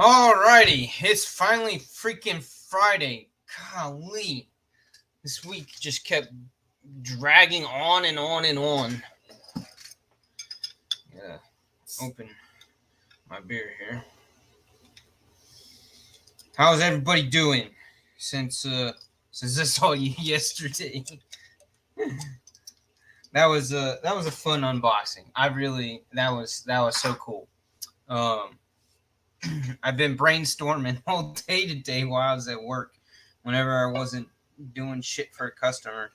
Alrighty, it's finally freaking Friday. Golly, this week just kept dragging on and on and on. Yeah, open my beer here. How's everybody doing since I saw you yesterday? that was a fun unboxing. That was so cool. Um, I've been brainstorming all day today while I was at work. Whenever I wasn't doing shit for a customer,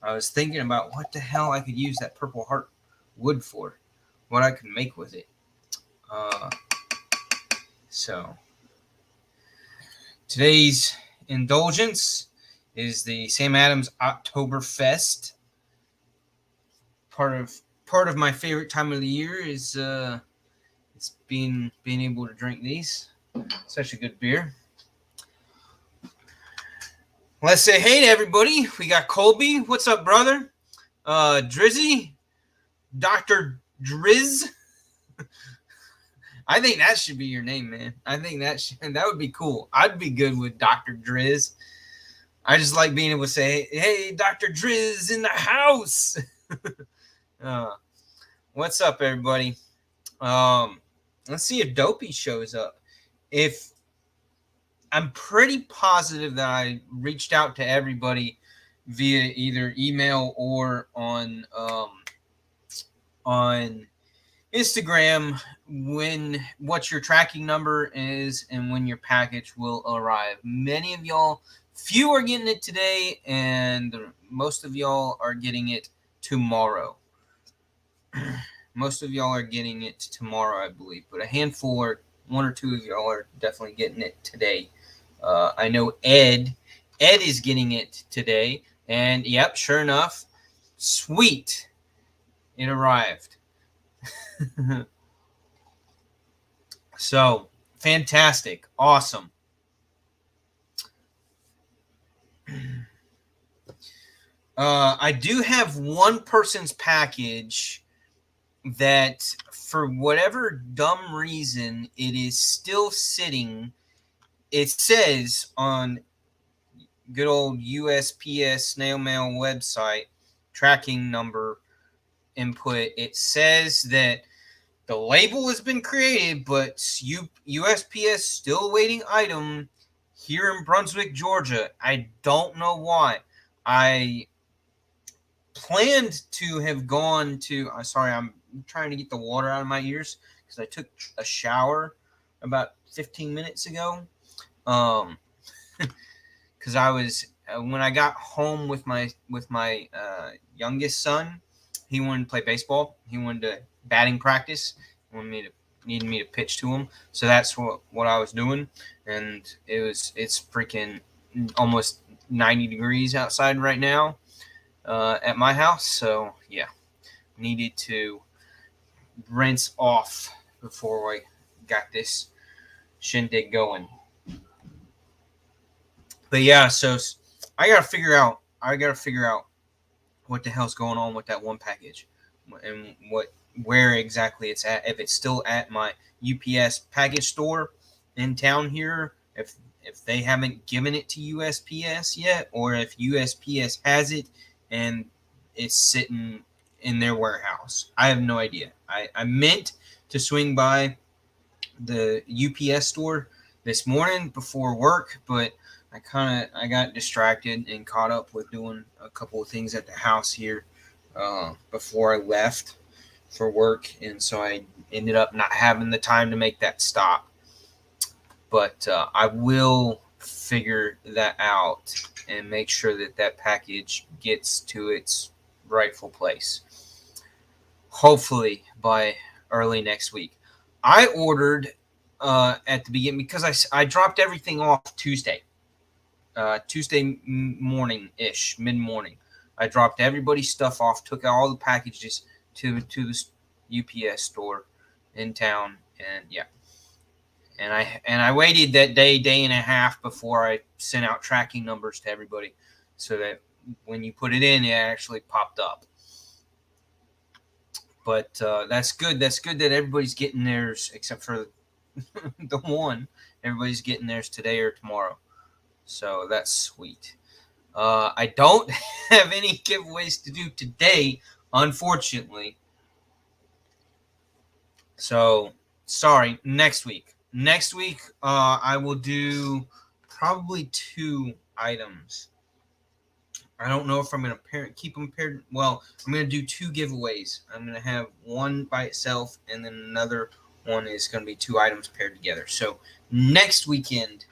I was thinking about what the hell I could use that Purple Heart wood for, what I could make with it. Uh, so today's indulgence is the Sam Adams Oktoberfest. Part of my favorite time of the year is it's being able to drink these. Such a good beer. Let's say hey to everybody. We got Colby. What's up, brother? Drizzy, Dr. Driz. I think that should be your name, man. I think that would be cool. I'd be good with Dr. Driz. I just like being able to say, hey, Dr. Driz in the house. What's up, everybody? Let's see if Dopey shows up. If I'm pretty positive that I reached out to everybody via either email or on Instagram what your tracking number is and when your package will arrive. Many of y'all, few are getting it today, and most of y'all are getting it tomorrow. Most of y'all are getting it tomorrow, I believe, but a handful or one or two of y'all are definitely getting it today. I know Ed is getting it today, and yep, sure enough, sweet, it arrived. So fantastic, awesome. I do have one person's package that, for whatever dumb reason, it is still sitting. It says on good old USPS snail mail website tracking number input, it says that the label has been created, but USPS still awaiting item here in Brunswick, Georgia. I don't know why. I planned to have gone to. Sorry, I'm trying to get the water out of my ears because I took a shower about 15 minutes ago. Because I was when I got home with my youngest son, he wanted to play baseball. He wanted to batting practice. He needed me to pitch to him. So that's what I was doing, and it's freaking almost 90 degrees outside right now at my house. So yeah, needed to rinse off before I got this shindig going. But yeah, so I gotta figure out what the hell's going on with that one package, and where exactly it's at. If it's still at my UPS package store in town here, if they haven't given it to USPS yet, or if USPS has it and it's sitting in their warehouse. I have no idea. I meant to swing by the UPS store this morning before work, but I got distracted and caught up with doing a couple of things at the house here before I left for work, and so I ended up not having the time to make that stop. But I will figure that out and make sure that package gets to its rightful place. Hopefully by early next week. I ordered at the beginning because I dropped everything off Tuesday. Tuesday morning-ish, mid-morning. I dropped everybody's stuff off, took all the packages to the UPS store in town, and yeah. And I waited that day and a half before I sent out tracking numbers to everybody, so that when you put it in, it actually popped up. But that's good. That's good that everybody's getting theirs, except for the one. Everybody's getting theirs today or tomorrow. So that's sweet. I don't have any giveaways to do today, unfortunately. So sorry. Next week. Next week, I will do probably 2 items. I don't know if I'm going to keep them paired. Well, I'm going to do 2 giveaways. I'm going to have one by itself, and then another one is going to be 2 items paired together. So next weekend,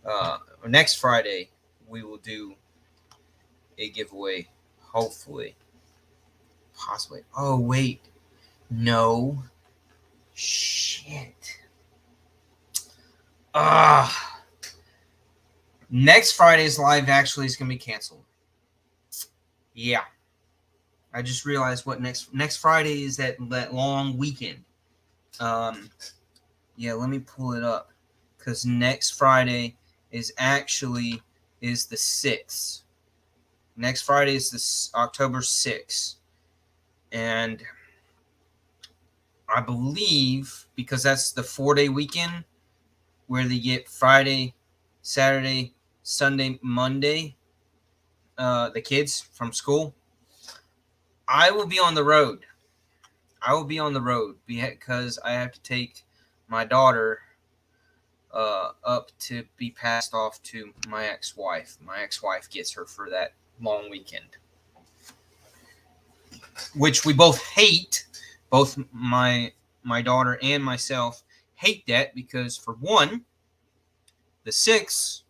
or next Friday, we will do a giveaway. Hopefully. Possibly. Oh, wait. No. Shit. Ah. Next Friday's live actually is going to be canceled. Yeah. I just realized what next Friday is that long weekend. Yeah, let me pull it up because next Friday is the 6th. Next Friday is this October 6th, and I believe because that's the 4-day weekend where they get Friday, Saturday, Sunday, Monday. The kids from school. I will be on the road. Because I have to take my daughter up to be passed off to my ex-wife. My ex-wife gets her for that long weekend, which we both hate. Both my daughter and myself hate that because, for one, the 6th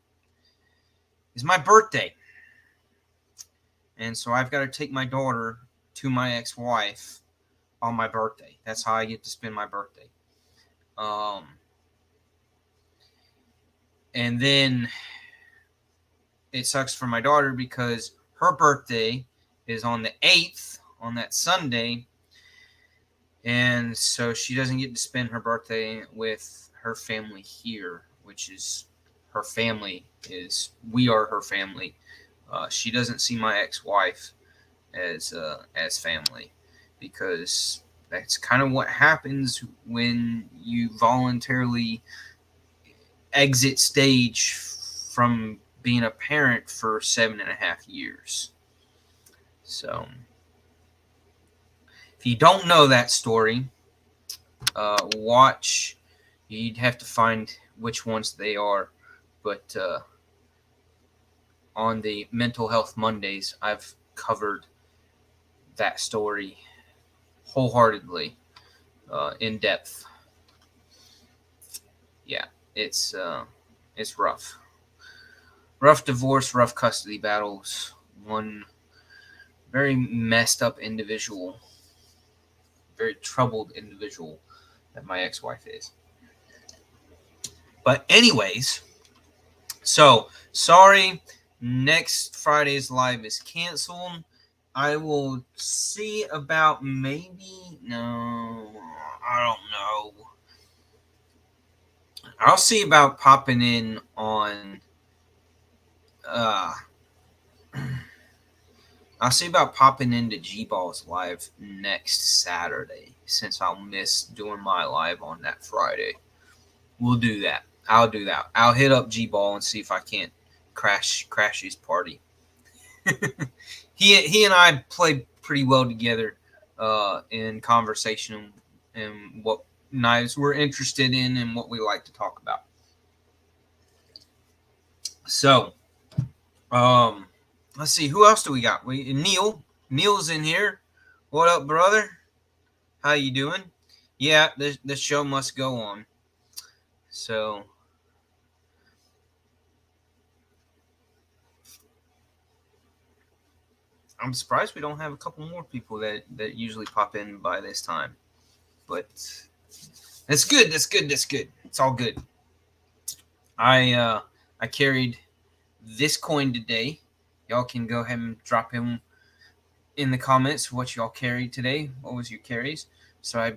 is my birthday, and so I've got to take my daughter to my ex-wife on my birthday. That's how I get to spend my birthday. And then it sucks for my daughter because her birthday is on the 8th, on that Sunday. And so she doesn't get to spend her birthday with her family here, which is her family. We are her family. She doesn't see my ex-wife as family because that's kind of what happens when you voluntarily exit stage from being a parent for 7.5 years. So, if you don't know that story, watch. You'd have to find which ones they are, but on the Mental Health Mondays, I've covered that story wholeheartedly, in depth. Yeah, it's rough. Rough divorce, rough custody battles. One very messed up individual, very troubled individual that my ex-wife is. But anyways, so sorry, next Friday's live is canceled. I will see about no, I don't know. I'll see about popping in on I'll see about popping into G-Balls live next Saturday since I'll miss doing my live on that Friday. We'll do that. I'll do that. I'll hit up G-Ball and see if I can't crash his party. He and I play pretty well together in conversation and what knives we're interested in and what we like to talk about. So, let's see, who else do we got? Neil's in here. What up, brother? How you doing? Yeah, the show must go on. So, I'm surprised we don't have a couple more people that usually pop in by this time. But that's good. It's all good. I carried this coin today. Y'all can go ahead and drop him in the comments what y'all carried today. What was your carries? So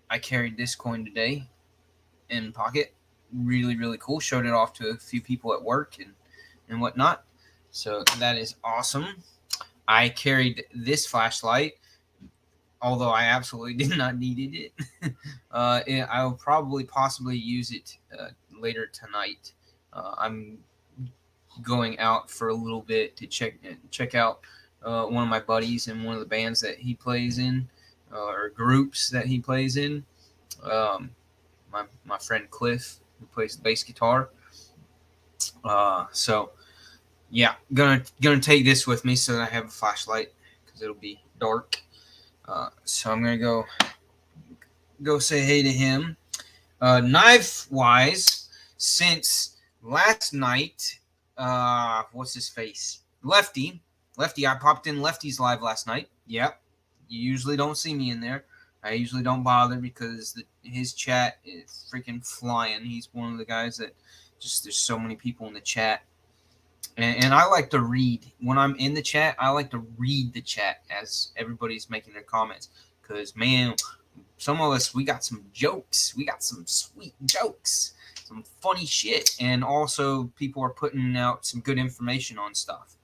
I carried this coin today in pocket. Really, really cool. Showed it off to a few people at work and whatnot. So that is awesome. I carried this flashlight. although I absolutely did not needed it. I will probably possibly use it later tonight. I'm going out for a little bit to check out one of my buddies and one of the bands that he plays in, or groups that he plays in. Um, my friend Cliff, who plays the bass guitar. So yeah, gonna take this with me so that I have a flashlight because it'll be dark. So I'm gonna go say hey to him. Knife wise, since last night, what's his face? Lefty. I popped in Lefty's live last night. Yep. You usually don't see me in there. I usually don't bother because his chat is freaking flying. He's one of the guys that just, there's so many people in the chat. And I like to read. When I'm in the chat, I like to read the chat as everybody's making their comments. Because, man, some of us, we got some jokes. We got some sweet jokes. Some funny shit. And also, people are putting out some good information on stuff.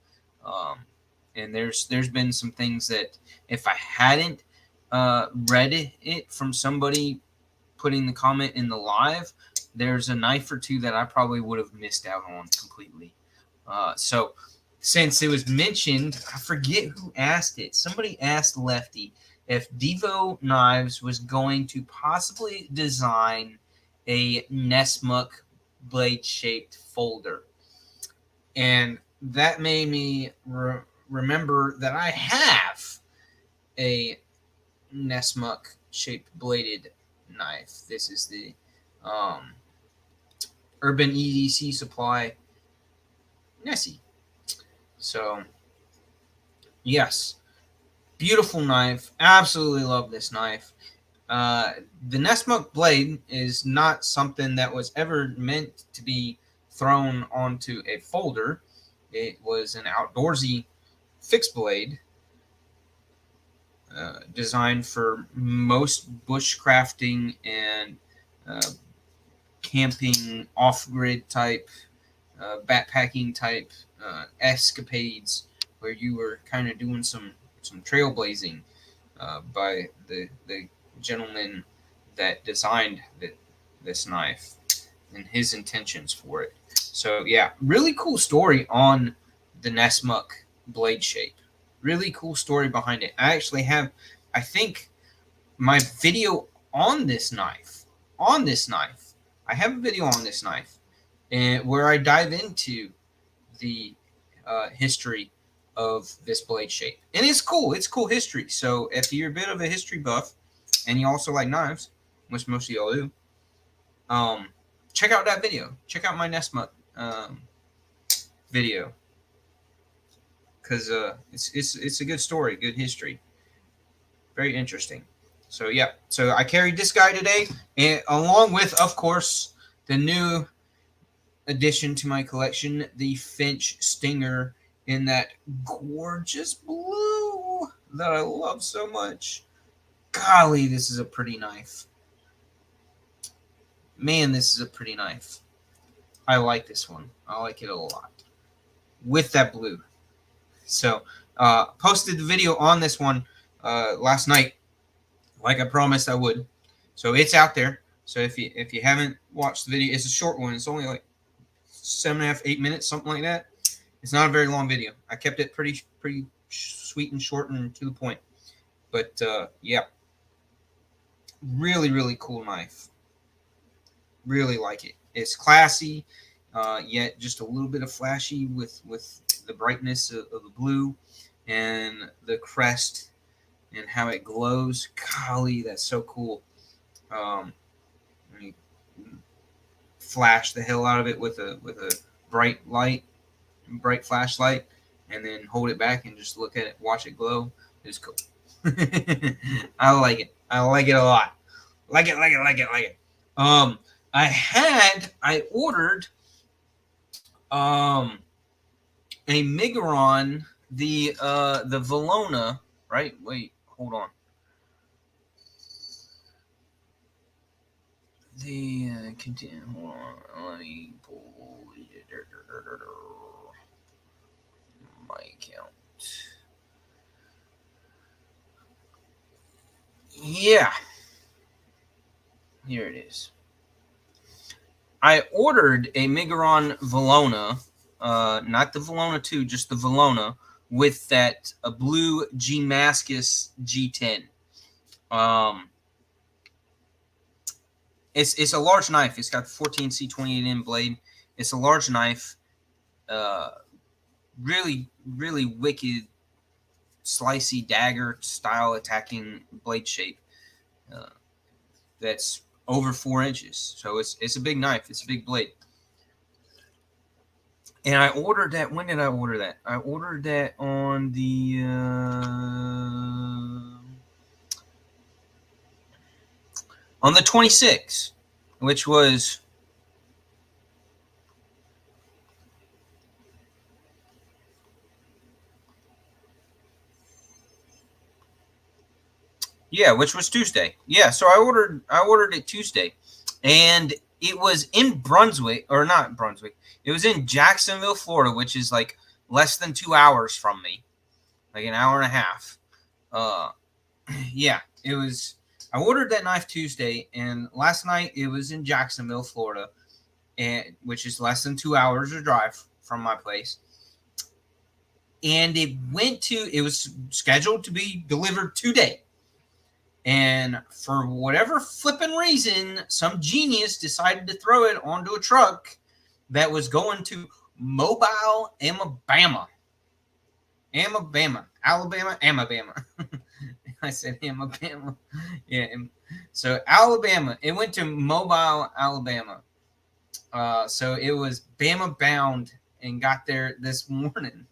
And there's been some things that if I hadn't read it from somebody putting the comment in the live, there's a knife or two that I probably would have missed out on completely. So since it was mentioned, I forget who asked it. Somebody asked Lefty if Devo Knives was going to possibly design a Nessmuck blade-shaped folder. And that made me remember that I have a Nessmuck-shaped bladed knife. This is the Urban EDC Supply Nessie. So, yes, beautiful knife. Absolutely love this knife. The Nessmuck blade is not something that was ever meant to be thrown onto a folder. It was an outdoorsy fixed blade designed for most bushcrafting and camping, off-grid type, backpacking type escapades where you were kind of doing some trailblazing by the gentleman that designed this knife and his intentions for it. So yeah, really cool story on the Nessmuck blade shape. Really cool story behind it. I actually have, I think, my video on this knife. I have a video on this knife, and where I dive into the history of this blade shape. And it's cool. It's cool history. So if you're a bit of a history buff and you also like knives, which most of y'all do, check out that video. Check out my Nessmuck video. Because it's a good story, good history. Very interesting. So yeah, so I carried this guy today, and along with, of course, the new addition to my collection, the Finch Stinger in that gorgeous blue that I love so much. Golly, this is a pretty knife. Man, this is a pretty knife. I like this one. I like it a lot. With that blue. So, posted the video on this one last night, like I promised I would. So it's out there. So if you haven't watched the video, it's a short one. It's only like 7.5, 8 minutes, something like that. It's not a very long video. I kept it pretty sweet and short and to the point. But yeah, really cool knife. Really like it. It's classy, yet just a little bit of flashy with the brightness of the blue and the crest and how it glows. Golly, that's so cool. You flash the hell out of it with a bright flashlight, and then hold it back and just look at it, watch it glow. It's cool. I like it. I like it a lot. Like it. I ordered a Migron, the Valona, right? Wait, hold on. The continue. Hold on. Let me pull my account. Yeah, here it is. I ordered a Migron Valona, not the Valona 2, just the Valona, with that a blue G-Mascus G10. Um, it's a large knife. It's got the 14C28N blade. It's a large knife. Uh, really, really wicked, slicey dagger style attacking blade shape. Uh, that's over 4 inches. So it's a big knife. It's a big blade. And I ordered that. When did I order that? I ordered that on the 26th, which was which was Tuesday. Yeah, so I ordered it Tuesday, and it was in Brunswick, or not Brunswick. It was in Jacksonville, Florida, which is like less than 2 hours from me, like an hour and a half. Uh, yeah, it was. I ordered that knife Tuesday, and last night it was in Jacksonville, Florida, and which is less than 2 hours of drive from my place. And it was scheduled to be delivered today. And for whatever flipping reason, some genius decided to throw it onto a truck that was going to Mobile, Alabama. Alabama. I said Alabama. Yeah. So Alabama. It went to Mobile, Alabama. So it was Bama bound and got there this morning.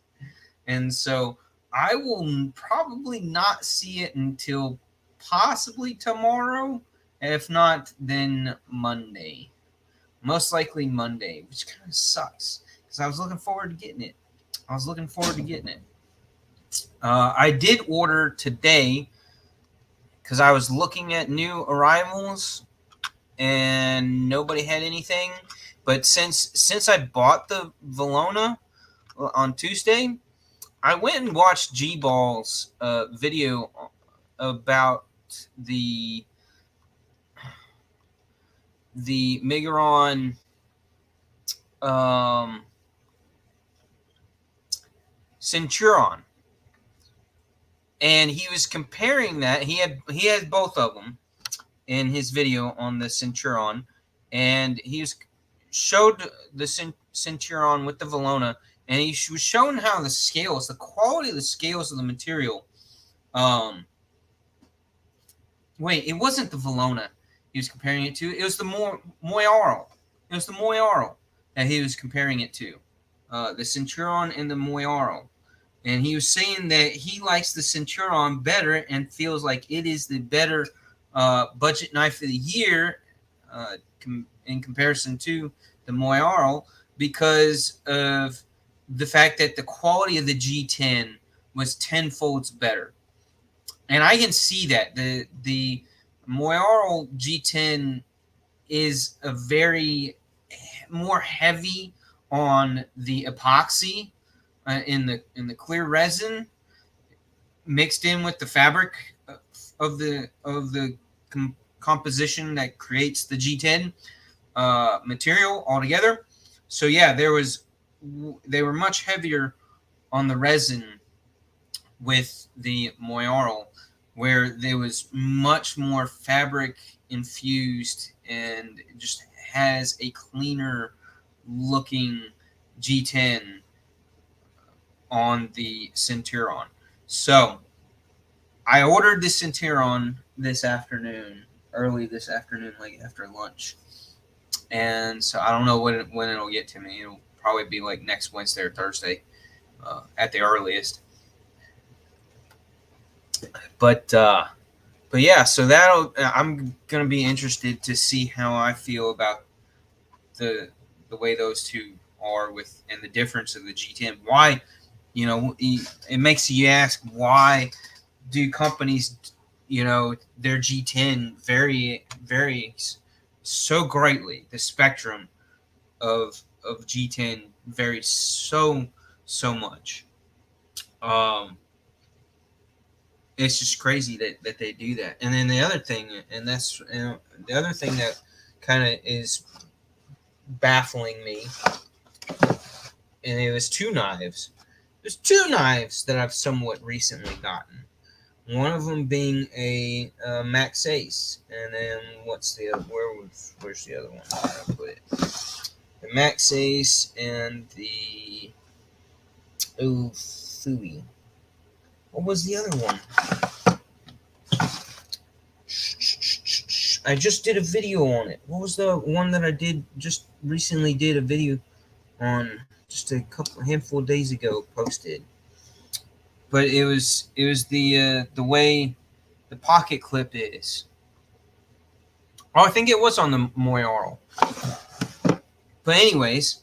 And so I will probably not see it until possibly tomorrow. If not, then Monday. Most likely Monday, which kind of sucks because I was looking forward to getting it. I did order today because I was looking at new arrivals and nobody had anything. But since I bought the Valona on Tuesday, I went and watched G-Ball's video about the Migron Centurion, and he was comparing that. He had both of them in his video on the Centurion, and he showed the Centurion with the Valona, and he was showing how the quality of the scales of the material. Wait, it wasn't the Valona he was comparing it to. It was the Moyarl. It was the Moyarl that he was comparing it to. The Centurion and the Moyarl. And he was saying that he likes the Centurion better and feels like it is the better budget knife of the year in comparison to the Moyarl because of the fact that the quality of the G10 was tenfolds better. And I can see that the Moyarl G10 is a very more heavy on the epoxy in the clear resin mixed in with the fabric of the composition that creates the G10 material altogether. So yeah, they were much heavier on the resin with the Moyarl, where there was much more fabric infused and just has a cleaner looking G10 on the Centurion. So I ordered the Centurion early this afternoon, like after lunch. And so I don't know when it'll get to me. It'll probably be like next Wednesday or Thursday at the earliest. But yeah, so I'm gonna be interested to see how I feel about the way those two are and the difference of the G10. Why, it makes you ask, why do companies, their G10 varies so greatly? The spectrum of G10 varies so much. It's just crazy that they do that. And then the other thing, and that's the other thing that kind of is baffling me, and it was two knives. There's two knives that I've somewhat recently gotten. One of them being a Max Ace, and then what's the other? Where's the other one? Where I put it? The Max Ace and the Fui. What was the other one? I just did a video on it. What was the one that I just recently did a video on just a handful of days ago posted? But it was the way the pocket clip is. Oh, I think it was on the Moyarl. But anyways,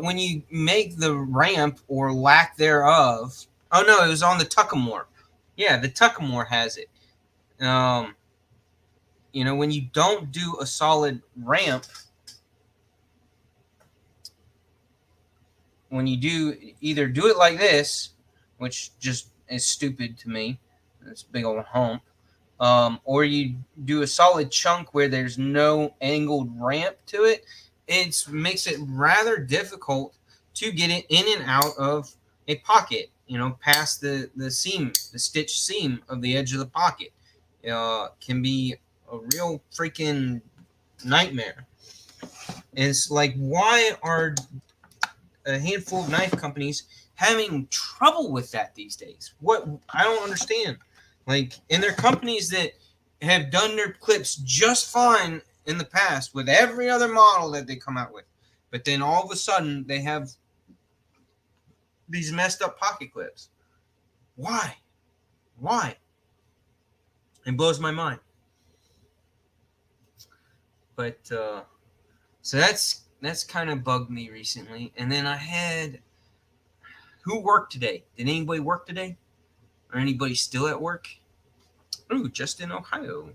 when you make the ramp or lack thereof. Oh no, it was on the Tuckamore. Yeah, the Tuckamore has it. When you don't do a solid ramp, when you either do it like this, which just is stupid to me, it's a big old hump, or you do a solid chunk where there's no angled ramp to it, it makes it rather difficult to get it in and out of a pocket, past the seam, the stitch seam of the edge of the pocket. Can be a real freaking nightmare. And it's like, why are a handful of knife companies having trouble with that these days? What I don't understand. Like, and they're companies that have done their clips just fine in the past with every other model that they come out with, but then all of a sudden they have these messed up pocket clips. Why? It blows my mind. But so that's kind of bugged me recently. And then I had, who worked today? Did anybody work today? Or anybody still at work? Ooh, just in Ohio.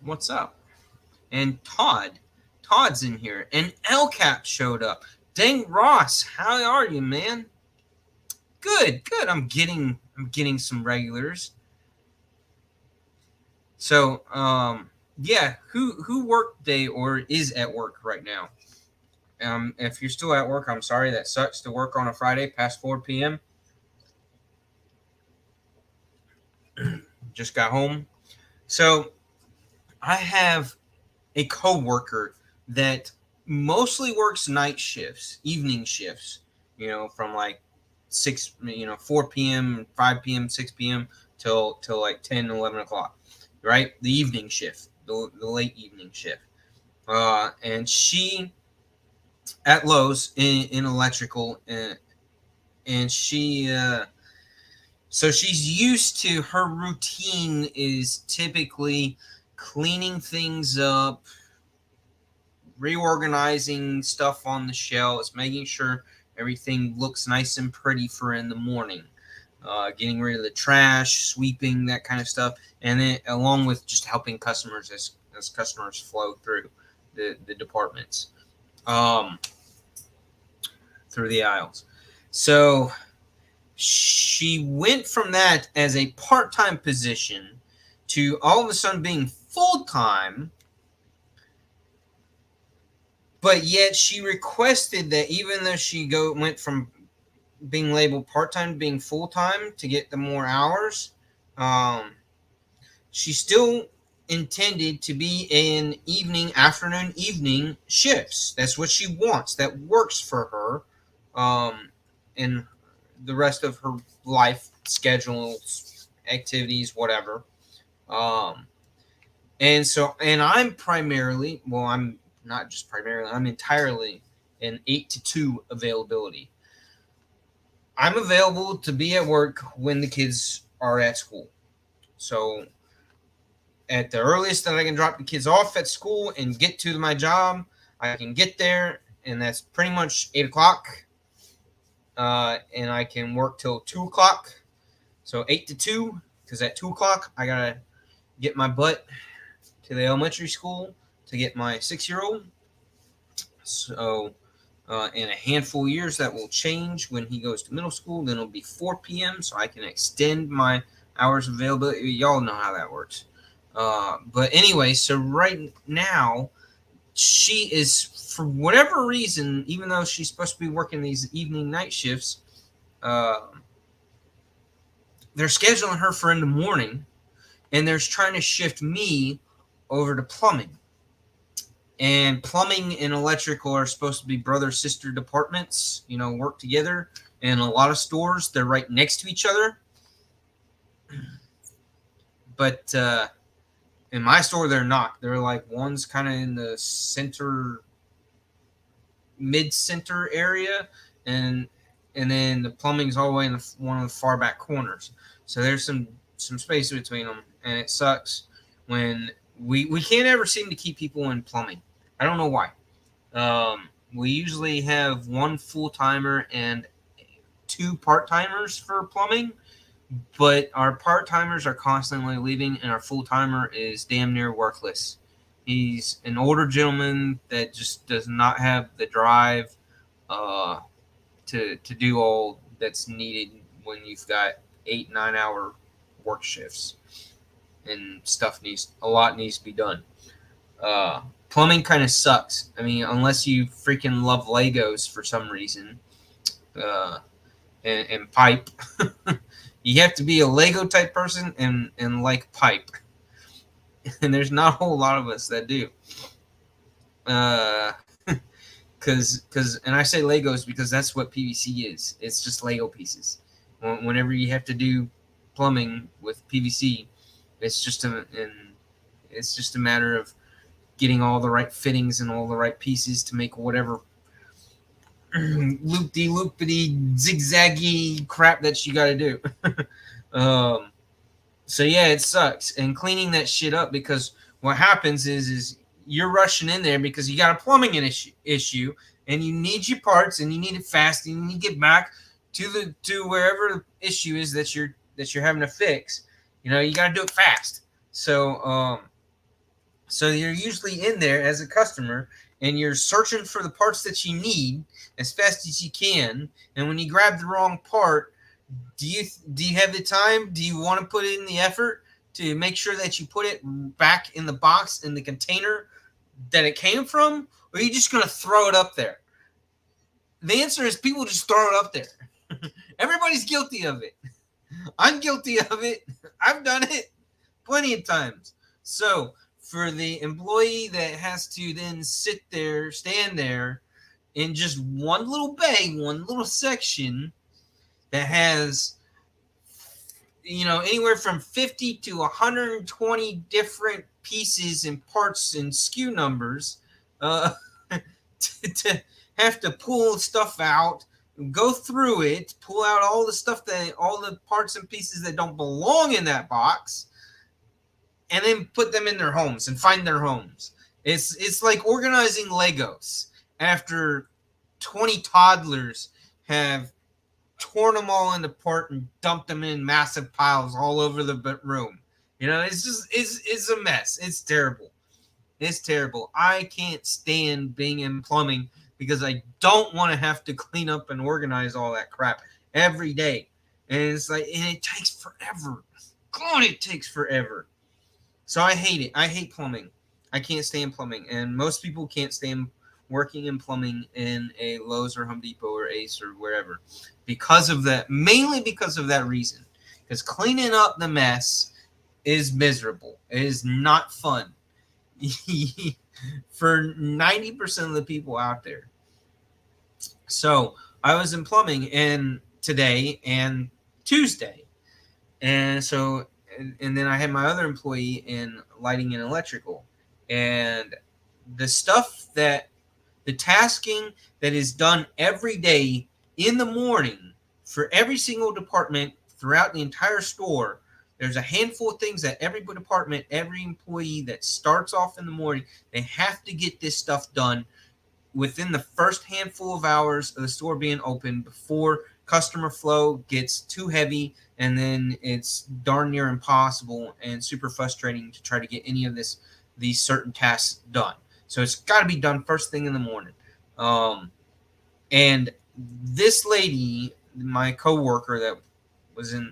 What's up? And Todd's in here. And LCAP showed up. Dang, Ross, how are you, man? Good. I'm getting some regulars. So, yeah, who worked today or is at work right now? If you're still at work, I'm sorry. That sucks to work on a Friday past 4 p.m. Just got home. So I have a coworker that mostly works night shifts, evening shifts, from like 4 p.m., 5 p.m., 6 p.m. till like 10, 11 o'clock, right? The evening shift, the late evening shift. And she at Lowe's in electrical, and she so she's used to, her routine is typically cleaning things up, reorganizing stuff on the shelves, making sure everything looks nice and pretty for in the morning, getting rid of the trash, sweeping, that kind of stuff, and then along with just helping customers as customers flow through the departments, through the aisles. So she went from that as a part-time position to all of a sudden being full-time, but yet she requested that even though she went from being labeled part-time to being full-time to get the more hours, she still intended to be in afternoon, evening shifts. That's what she wants. That works for her, in the rest of her life, schedules, activities, whatever. And I'm primarily, well, I'm not just primarily, I'm entirely an 8 to 2 availability. I'm available to be at work when the kids are at school. So at the earliest that I can drop the kids off at school and get to my job, I can get there, and that's pretty much 8 o'clock. And I can work till 2 o'clock. So 8 to 2, because at 2 o'clock, I got to get my butt to the elementary school to get my 6-year-old. So In a handful of years, that will change when he goes to middle school. Then it'll be 4 p.m. so I can extend my hours of availability. Y'all know how that works. But anyway, so right now, she is, for whatever reason, even though she's supposed to be working these evening night shifts, they're scheduling her for in the morning, and they're trying to shift me over to plumbing. And plumbing and electrical are supposed to be brother-sister departments, work together. And a lot of stores, they're right next to each other. But in my store, they're not. They're like, one's kind of in the mid-center area, and then the plumbing's all the way in one of the far back corners. So there's some space between them, and it sucks when we can't ever seem to keep people in plumbing. I don't know why. We usually have one full-timer and 2 part-timers for plumbing, but our part-timers are constantly leaving, and our full-timer is damn near worthless. He's an older gentleman that just does not have the drive to do all that's needed when you've got 8-9 hour work shifts, and a lot needs to be done. Plumbing kind of sucks. I mean, unless you freaking love Legos for some reason, and pipe. You have to be a Lego type person and like pipe. And there's not a whole lot of us that do. Because and I say Legos because that's what PVC is. It's just Lego pieces. Whenever you have to do plumbing with PVC, it's just a matter of getting all the right fittings and all the right pieces to make whatever loop-de-loopity zigzaggy crap that you got to do. So yeah, it sucks. And cleaning that shit up, because what happens is you're rushing in there because you got a plumbing issue, and you need your parts, and you need it fast, and you need to get back to wherever the issue is that you're having to fix. You got to do it fast. So you're usually in there as a customer, and you're searching for the parts that you need as fast as you can. And when you grab the wrong part, do you have the time? Do you want to put in the effort to make sure that you put it back in the box, in the container that it came from? Or are you just going to throw it up there? The answer is people just throw it up there. Everybody's guilty of it. I'm guilty of it. I've done it plenty of times. So for the employee that has to then stand there in just one little bay, one little section that has, anywhere from 50 to 120 different pieces and parts and SKU numbers, to have to pull stuff out, go through it, pull out all the parts and pieces that don't belong in that box, and then put them in their homes and find their homes. It's like organizing Legos after 20 toddlers have torn them all apart and dumped them in massive piles all over the room. It's a mess. It's terrible. It's terrible. I can't stand being in plumbing because I don't want to have to clean up and organize all that crap every day. And it's like, and it takes forever. God, it takes forever. So I hate it. I hate plumbing. I can't stand plumbing. And most people can't stand working in plumbing in a Lowe's or Home Depot or Ace or wherever because of that, mainly because of that reason. Because cleaning up the mess is miserable. It is not fun for 90% of the people out there. So I was in plumbing today and Tuesday. And so, and then I had my other employee in lighting and electrical. And the tasking that is done every day in the morning for every single department throughout the entire store, there's a handful of things that every department, every employee that starts off in the morning, they have to get this stuff done within the first handful of hours of the store being open before customer flow gets too heavy, and then it's darn near impossible and super frustrating to try to get any of these certain tasks done. So it's got to be done first thing in the morning. And this lady, my coworker that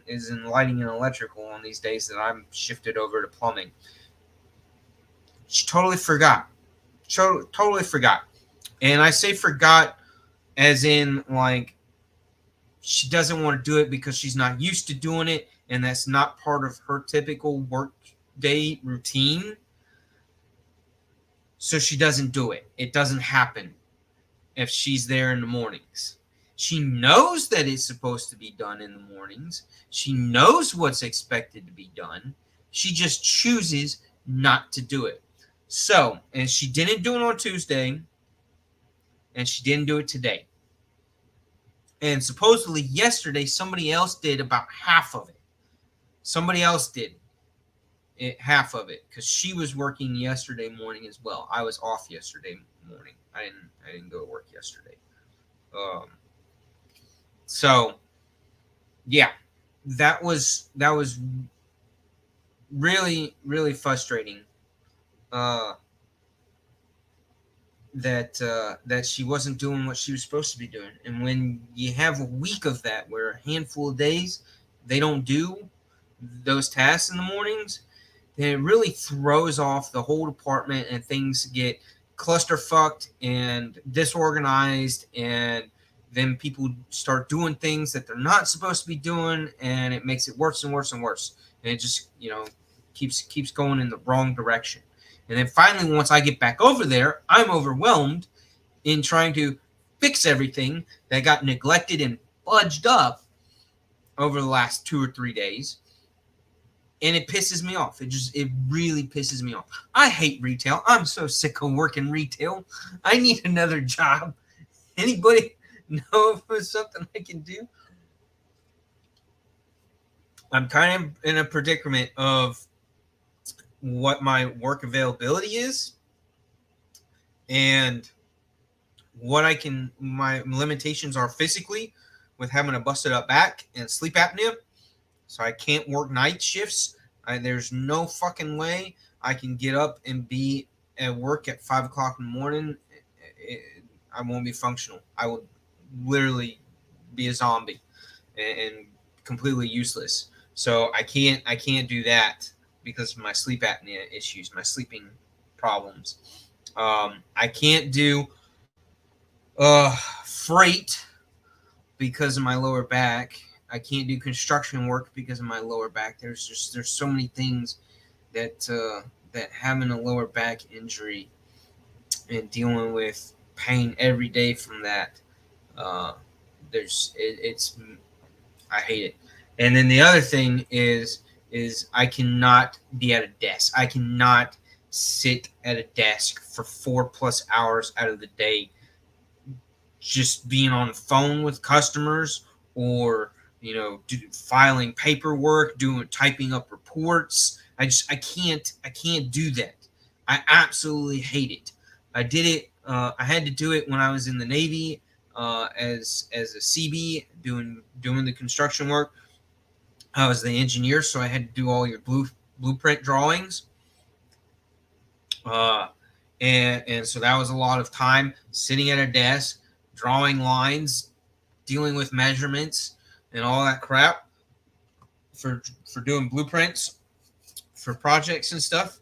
is in lighting and electrical on these days that I'm shifted over to plumbing, she totally forgot. Totally forgot. And I say forgot as in like she doesn't want to do it because she's not used to doing it and that's not part of her typical work day routine. So she doesn't do it. It doesn't happen if she's there in the mornings. She knows that it's supposed to be done in the mornings. She knows what's expected to be done. She just chooses not to do it. So, and she didn't do it on Tuesday, and she didn't do it today. And supposedly yesterday, somebody else did about half of it. Somebody else did half of it because she was working yesterday morning as well. I was off yesterday morning. I didn't go to work yesterday. So yeah, that was really frustrating. That she wasn't doing what she was supposed to be doing, and when you have a week of that, where a handful of days they don't do those tasks in the mornings, then it really throws off the whole department, and things get clusterfucked and disorganized, and then people start doing things that they're not supposed to be doing, and it makes it worse and worse and worse, and it just keeps going in the wrong direction. And then finally, once I get back over there, I'm overwhelmed in trying to fix everything that got neglected and fudged up over the last 2 or 3 days. And it pisses me off. It really pisses me off. I hate retail. I'm so sick of working retail. I need another job. Anybody know if there's something I can do? I'm kind of in a predicament of what my work availability is and what my limitations are physically with having a busted up back and sleep apnea. So I can't work night shifts. There's no fucking way I can get up and be at work at 5 o'clock in the morning. I won't be functional. I will literally be a zombie and completely useless. So I can't do that because of my sleep apnea issues, my sleeping problems. I can't do freight because of my lower back. I can't do construction work because of my lower back. There's so many things that having a lower back injury and dealing with pain every day from that. It's I hate it. And then the other thing is I cannot be at a desk. I cannot sit at a desk for 4+ hours out of the day, just being on the phone with customers or filing paperwork, typing up reports. I can't do that. I absolutely hate it. I did it. I had to do it when I was in the Navy as a CB doing the construction work. I was the engineer, so I had to do all your blueprint drawings. And so that was a lot of time sitting at a desk, drawing lines, dealing with measurements and all that crap for doing blueprints for projects and stuff.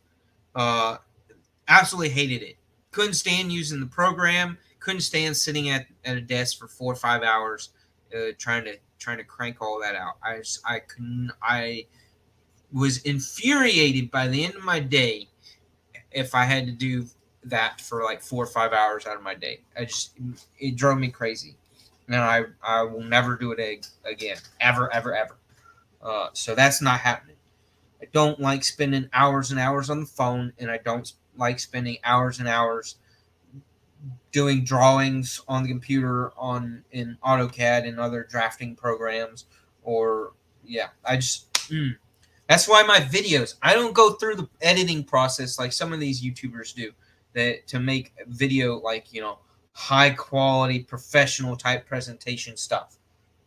Absolutely hated it. Couldn't stand using the program. Couldn't stand sitting at a desk for 4 or 5 hours trying to crank all that out. I was infuriated by the end of my day if I had to do that for like 4 or 5 hours out of my day. It drove me crazy, and I will never do it again, ever. So that's not happening. I don't like spending hours and hours on the phone, and I don't like spending hours and hours doing drawings on the computer in AutoCAD and other drafting programs. That's why my videos, I don't go through the editing process like some of these YouTubers do to make video like, high quality professional type presentation stuff.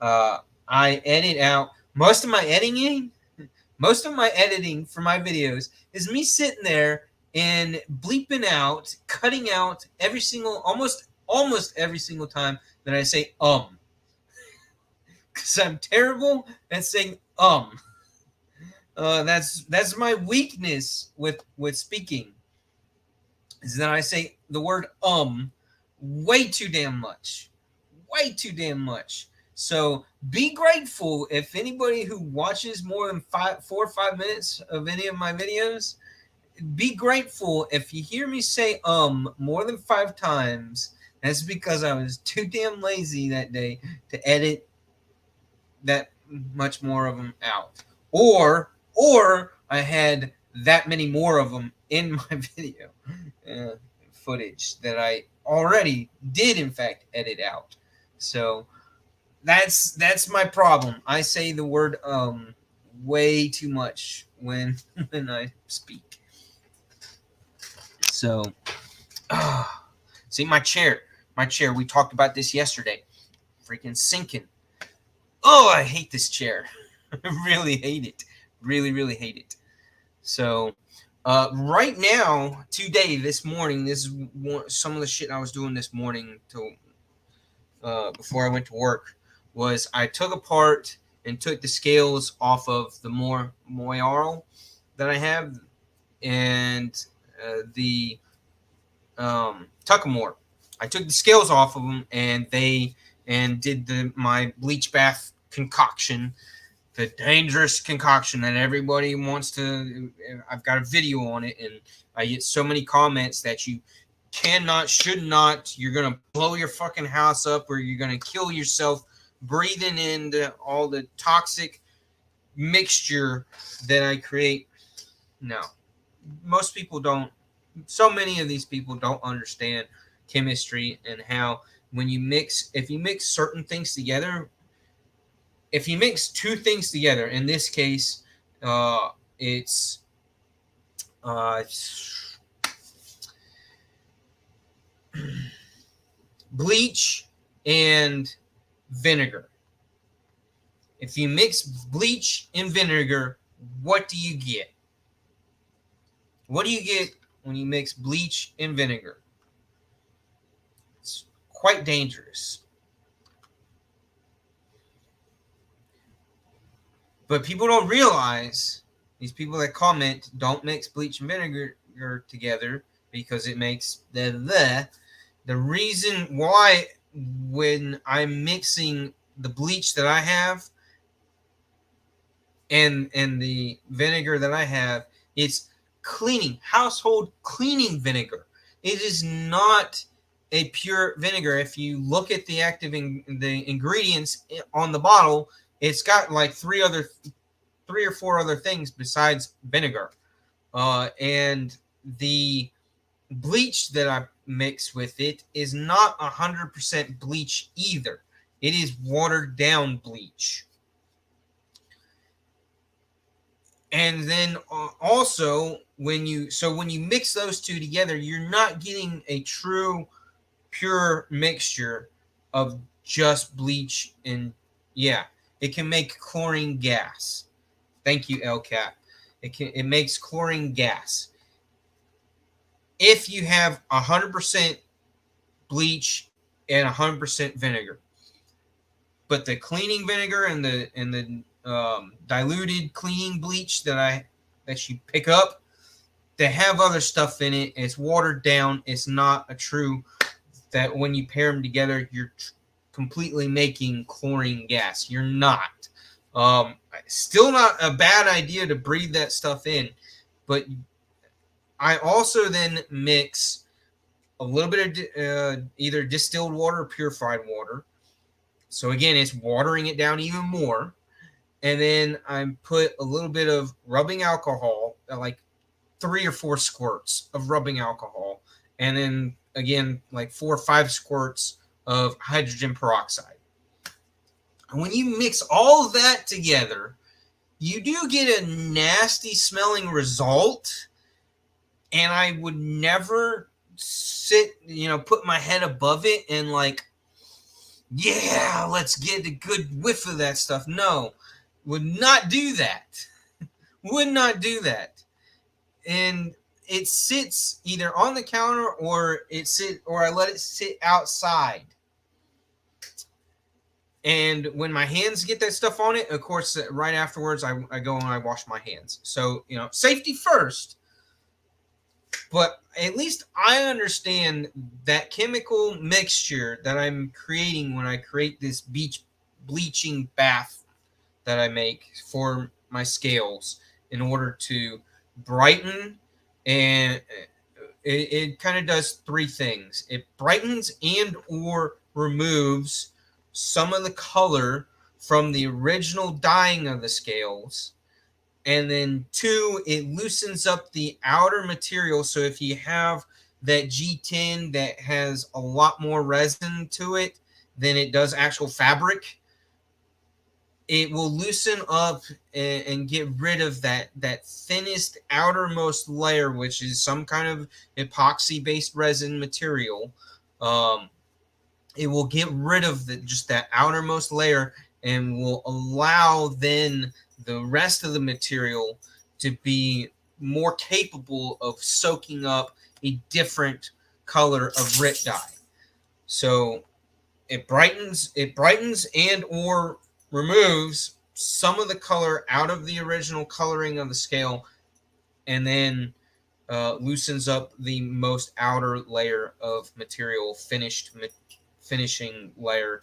I edit out most of my editing for my videos is me sitting there and bleeping out, cutting out almost every single time that I say because I'm terrible at saying That's my weakness with speaking, is that I say the word way too damn much. Way too damn much. So be grateful if anybody who watches more than 4 or 5 minutes of any of my videos, be grateful if you hear me say more than 5 times. That's because I was too damn lazy that day to edit that much more of them out. Or I had that many more of them in my video footage that I already did in fact edit out. So that's my problem. I say the word way too much when when I speak. So see my chair. We talked about this yesterday. Freaking sinking. Oh, I hate this chair. I really hate it. Really hate it. So, right now, today, this morning, this is some of the shit I was doing this morning before I went to work. Was I took apart and took the scales off of the Moyarl that I have, and the Tuckamore. I took the scales off of them, and did my bleach bath concoction, the dangerous concoction that everybody wants to. I've got a video on it, and I get so many comments that you should not, you're gonna blow your fucking house up, or you're gonna kill yourself breathing in all the toxic mixture that I create. No, most people don't. So many of these people don't understand chemistry and how if you mix certain things together, if you mix two things together, in this case, it's bleach and vinegar. If you mix bleach and vinegar, what do you get? What do you get when you mix bleach and vinegar? It's quite dangerous. But people don't realize, these people that comment, don't mix bleach and vinegar together because it makes the reason why, when I'm mixing the bleach that I have and the vinegar that I have, it's household cleaning vinegar. It is not a pure vinegar. If you look at the the ingredients on the bottle, it's got like 3 or 4 other things besides vinegar. And the bleach that I mix with it is not 100% bleach either. It is watered down bleach. And then also, when you mix those two together, you're not getting a true pure mixture of just bleach. And yeah, it can make chlorine gas. Thank you, LCAP. It makes chlorine gas. If you have 100% bleach and 100% vinegar, but the cleaning vinegar and the diluted cleaning bleach that you pick up, they have other stuff in it. It's watered down. It's not a true, that when you pair them together, you're completely making chlorine gas. You're not. Still not a bad idea to breathe that stuff in, but I also then mix a little bit of either distilled water or purified water. So again, it's watering it down even more. And then I put a little bit of rubbing alcohol, like 3 or 4 squirts of rubbing alcohol. And then again, like 4 or 5 squirts of hydrogen peroxide. And when you mix all of that together, you do get a nasty smelling result. And I would never put my head above it and like, yeah, let's get a good whiff of that stuff. No, would not do that. Would not do that. And it sits either on the counter or I let it sit outside. And when my hands get that stuff on it, of course, right afterwards, I go and I wash my hands. So, safety first. But at least I understand that chemical mixture that I'm creating when I create this beach bleaching bath that I make for my scales in order to brighten, and it kind of does three things. It brightens and or removes some of the color from the original dyeing of the scales. And then two, it loosens up the outer material. So if you have that G10 that has a lot more resin to it than it does actual fabric, it will loosen up and get rid of that thinnest outermost layer, which is some kind of epoxy based resin material. It will get rid of just that outermost layer and will allow then the rest of the material to be more capable of soaking up a different color of RIT dye. So it brightens and or removes some of the color out of the original coloring of the scale, and then loosens up the most outer layer of material, finishing layer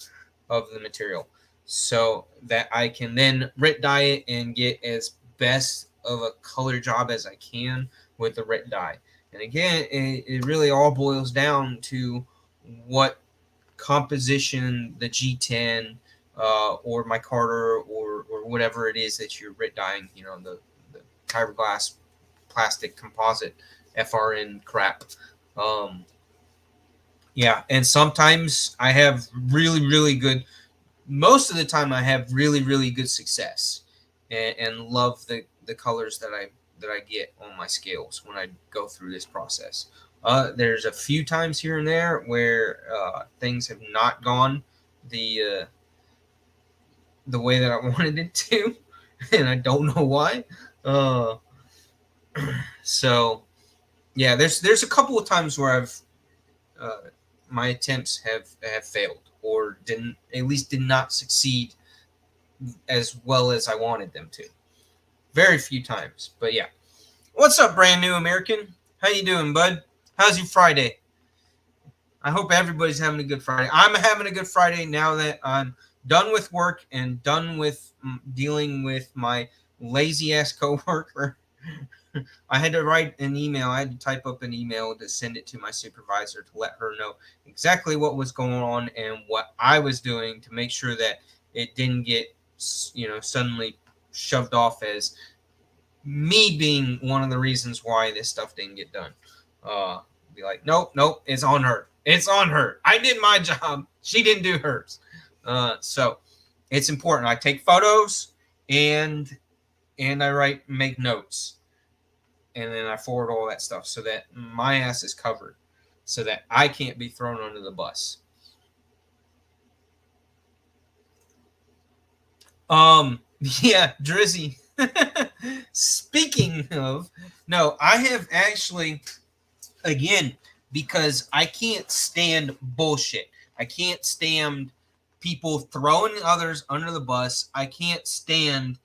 of the material, so that I can then RIT dye it and get as best of a color job as I can with the RIT dye. And again, it really all boils down to what composition the G10 or micarta or whatever it is that you're RIT dyeing, the fiberglass plastic composite FRN crap. Yeah, and sometimes I have really, really good. Most of the time, I have really, really good success, and love the colors that I get on my scales when I go through this process. There's a few times here and there where things have not gone the way that I wanted it to, and I don't know why. Uh, so yeah, there's a couple of times where uh, my attempts have failed, or did not succeed as well as I wanted them to. Very few times, but yeah. What's up, brand new American? How you doing, bud? How's your Friday? I hope everybody's having a good Friday. I'm having a good Friday now that I'm done with work and done with dealing with my lazy ass coworker. I had to write an email. I had to type up an email to send it to my supervisor to let her know exactly what was going on and what I was doing to make sure that it didn't get, suddenly shoved off as me being one of the reasons why this stuff didn't get done. Be like, nope, it's on her. It's on her. I did my job. She didn't do hers. So it's important. I take photos and I make notes, and then I forward all that stuff so that my ass is covered, so that I can't be thrown under the bus. Yeah, Drizzy. Speaking of, no, I have actually, again, because I can't stand bullshit. I can't stand people throwing others under the bus. I can't stand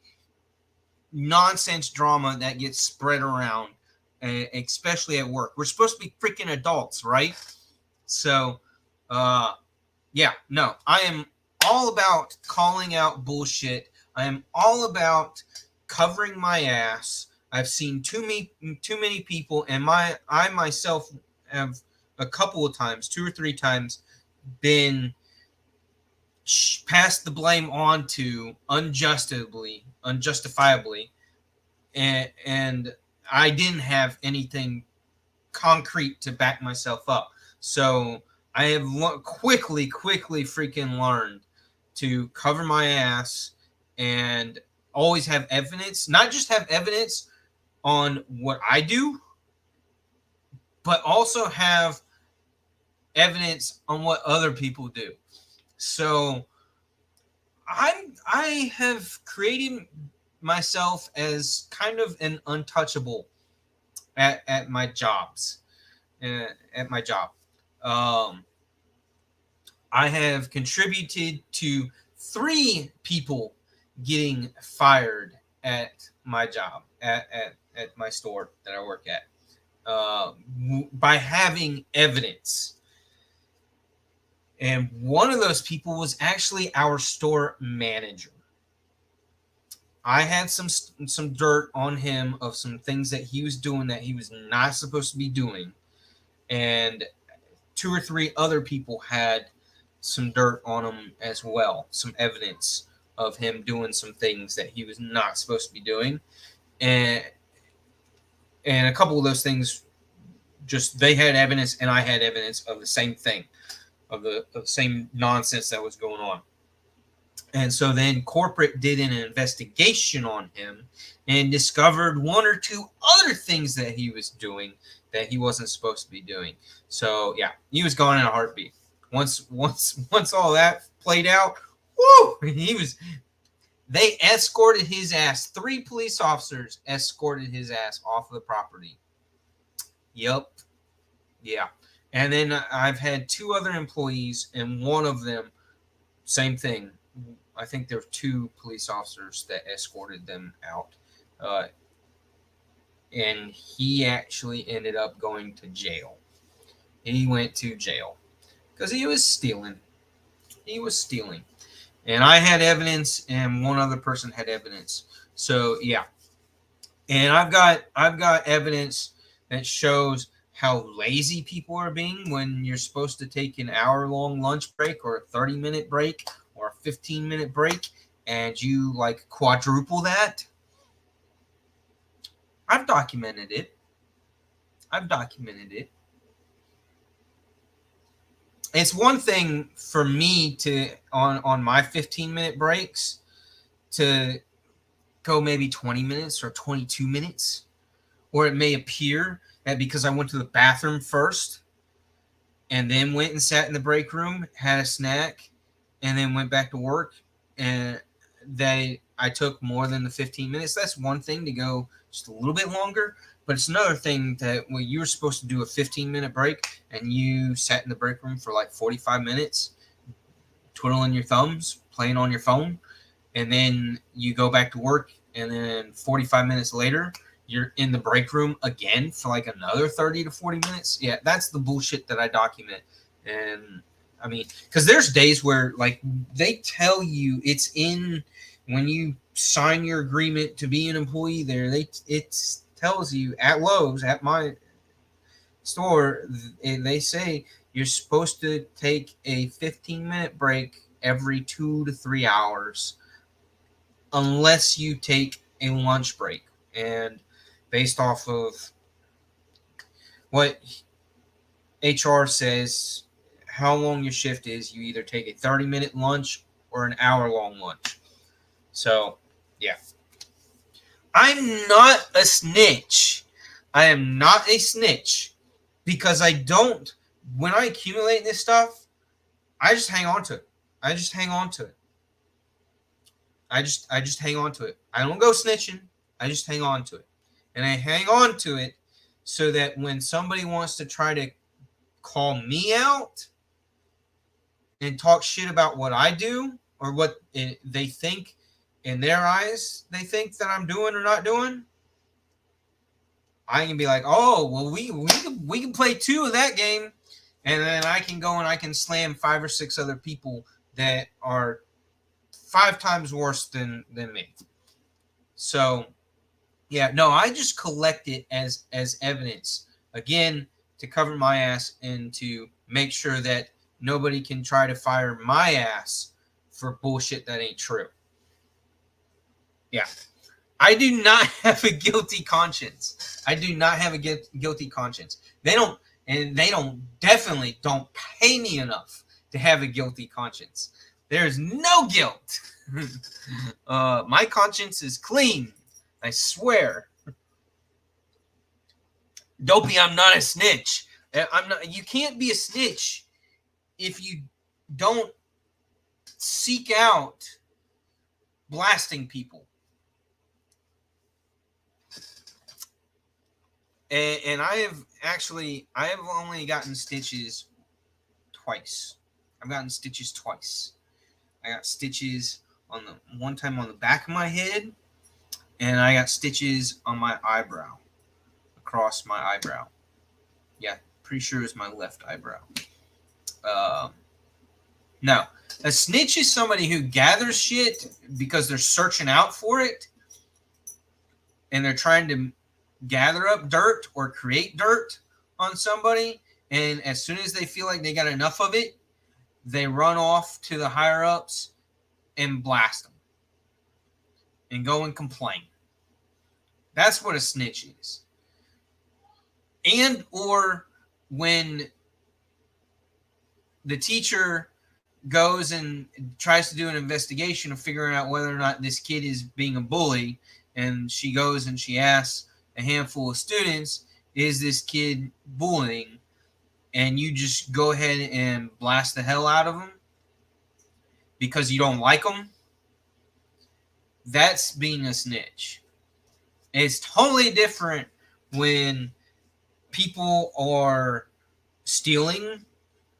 nonsense drama that gets spread around, especially at work. We're supposed to be freaking adults, right? So, yeah, no, I am all about calling out bullshit. I am all about covering my ass. I've seen too many people, and I myself have a couple of times, 2 or 3 times, been passed the blame on to unjustifiably, and I didn't have anything concrete to back myself up. So I have quickly freaking learned to cover my ass and always have evidence, not just have evidence on what I do, but also have evidence on what other people do. So I have created myself as kind of an untouchable at my jobs, at my job. I have contributed to 3 people getting fired at my job, at my store that I work at, by having evidence. And one of those people was actually our store manager. I had some dirt on him of some things that he was doing that he was not supposed to be doing, and 2 or 3 other people had some dirt on him as well, some evidence of him doing some things that he was not supposed to be doing, and a couple of those things, just they had evidence and I had evidence of the same thing, of the same nonsense that was going on. And so then corporate did an investigation on him and discovered 1 or 2 other things that he was doing that he wasn't supposed to be doing. So yeah, he was gone in a heartbeat. Once all that played out, whoo, they escorted his ass. 3 police officers escorted his ass off of the property. Yep. Yeah. And then I've had 2 other employees, and one of them, same thing. I think there were 2 police officers that escorted them out. And he actually ended up going to jail. He went to jail because he was stealing. He was stealing. And I had evidence, and one other person had evidence. So yeah. And I've got evidence that shows how lazy people are being when you're supposed to take an hour-long lunch break or a 30-minute break or a 15-minute break, and you like quadruple that. I've documented it. It's one thing for me to on my 15-minute breaks to go maybe 20 minutes or 22 minutes, or it may appear that because I went to the bathroom first and then went and sat in the break room, had a snack, and then went back to work, and that I took more than the 15 minutes. That's one thing to go just a little bit longer, but it's another thing that when you were supposed to do a 15-minute break and you sat in the break room for like 45 minutes, twiddling your thumbs, playing on your phone, and then you go back to work, and then 45 minutes later, you're in the break room again for like another 30 to 40 minutes. Yeah, that's the bullshit that I document. And I mean, because there's days where like they tell you it's in when you sign your agreement to be an employee there, it tells you at Lowe's, at my store, they say you're supposed to take a 15-minute break every 2 to 3 hours unless you take a lunch break. And based off of what HR says, how long your shift is, you either take a 30-minute lunch or an hour-long lunch. So, yeah. I'm not a snitch. I am not a snitch because I don't, when I accumulate this stuff, I just hang on to it. I just hang on to it. I just hang on to it. I don't go snitching. I just hang on to it. And I hang on to it so that when somebody wants to try to call me out and talk shit about what I do or what they think in their eyes they think that I'm doing or not doing, I can be like, oh, well, we can play 2 of that game, and then I can go and I can slam 5 or 6 other people that are 5 times worse than me. So, yeah, no, I just collect it as evidence, again, to cover my ass and to make sure that nobody can try to fire my ass for bullshit that ain't true. Yeah. I do not have a guilty conscience. I do not have a guilty conscience. They definitely don't pay me enough to have a guilty conscience. There's no guilt. My conscience is clean. I swear. Dopey, I'm not a snitch. I'm not. You can't be a snitch if you don't seek out blasting people. And I have only gotten stitches twice. I've gotten stitches twice. I got stitches on the one time on the back of my head, and I got stitches on my eyebrow, across my eyebrow. Yeah, pretty sure it's my left eyebrow. Now, a snitch is somebody who gathers shit because they're searching out for it, and they're trying to gather up dirt or create dirt on somebody, and as soon as they feel like they got enough of it, they run off to the higher ups and blast them and go and complain. That's what a snitch is. And or when the teacher goes and tries to do an investigation of figuring out whether or not this kid is being a bully, and she goes and she asks a handful of students, is this kid bullying? And you just go ahead and blast the hell out of them because you don't like them. That's being a snitch. It's totally different when people are stealing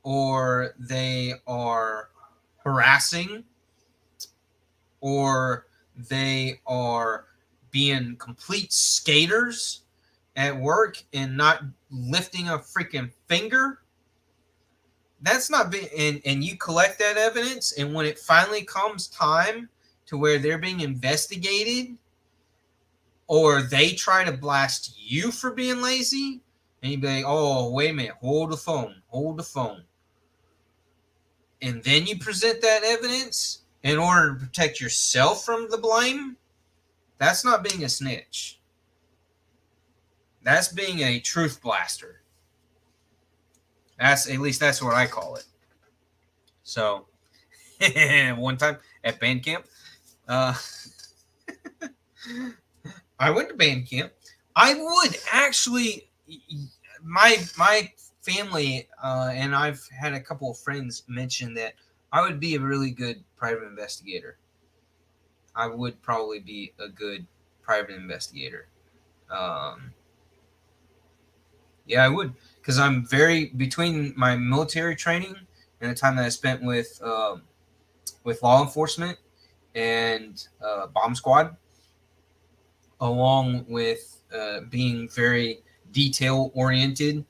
or they are harassing or they are being complete skaters at work and not lifting a freaking finger. That's not being, and you collect that evidence, and when it finally comes time to where they're being investigated, or they try to blast you for being lazy, and you be like, oh, wait a minute, hold the phone. And then you present that evidence in order to protect yourself from the blame. That's not being a snitch. That's being a truth blaster. At least that's what I call it. So, one time at band camp, I went to band camp. I would actually, my family and I've had a couple of friends mention that I would be a really good private investigator. I would probably be a good private investigator. Yeah, I would, because I'm very, between my military training and the time that I spent with law enforcement and bomb squad, along with being very detail oriented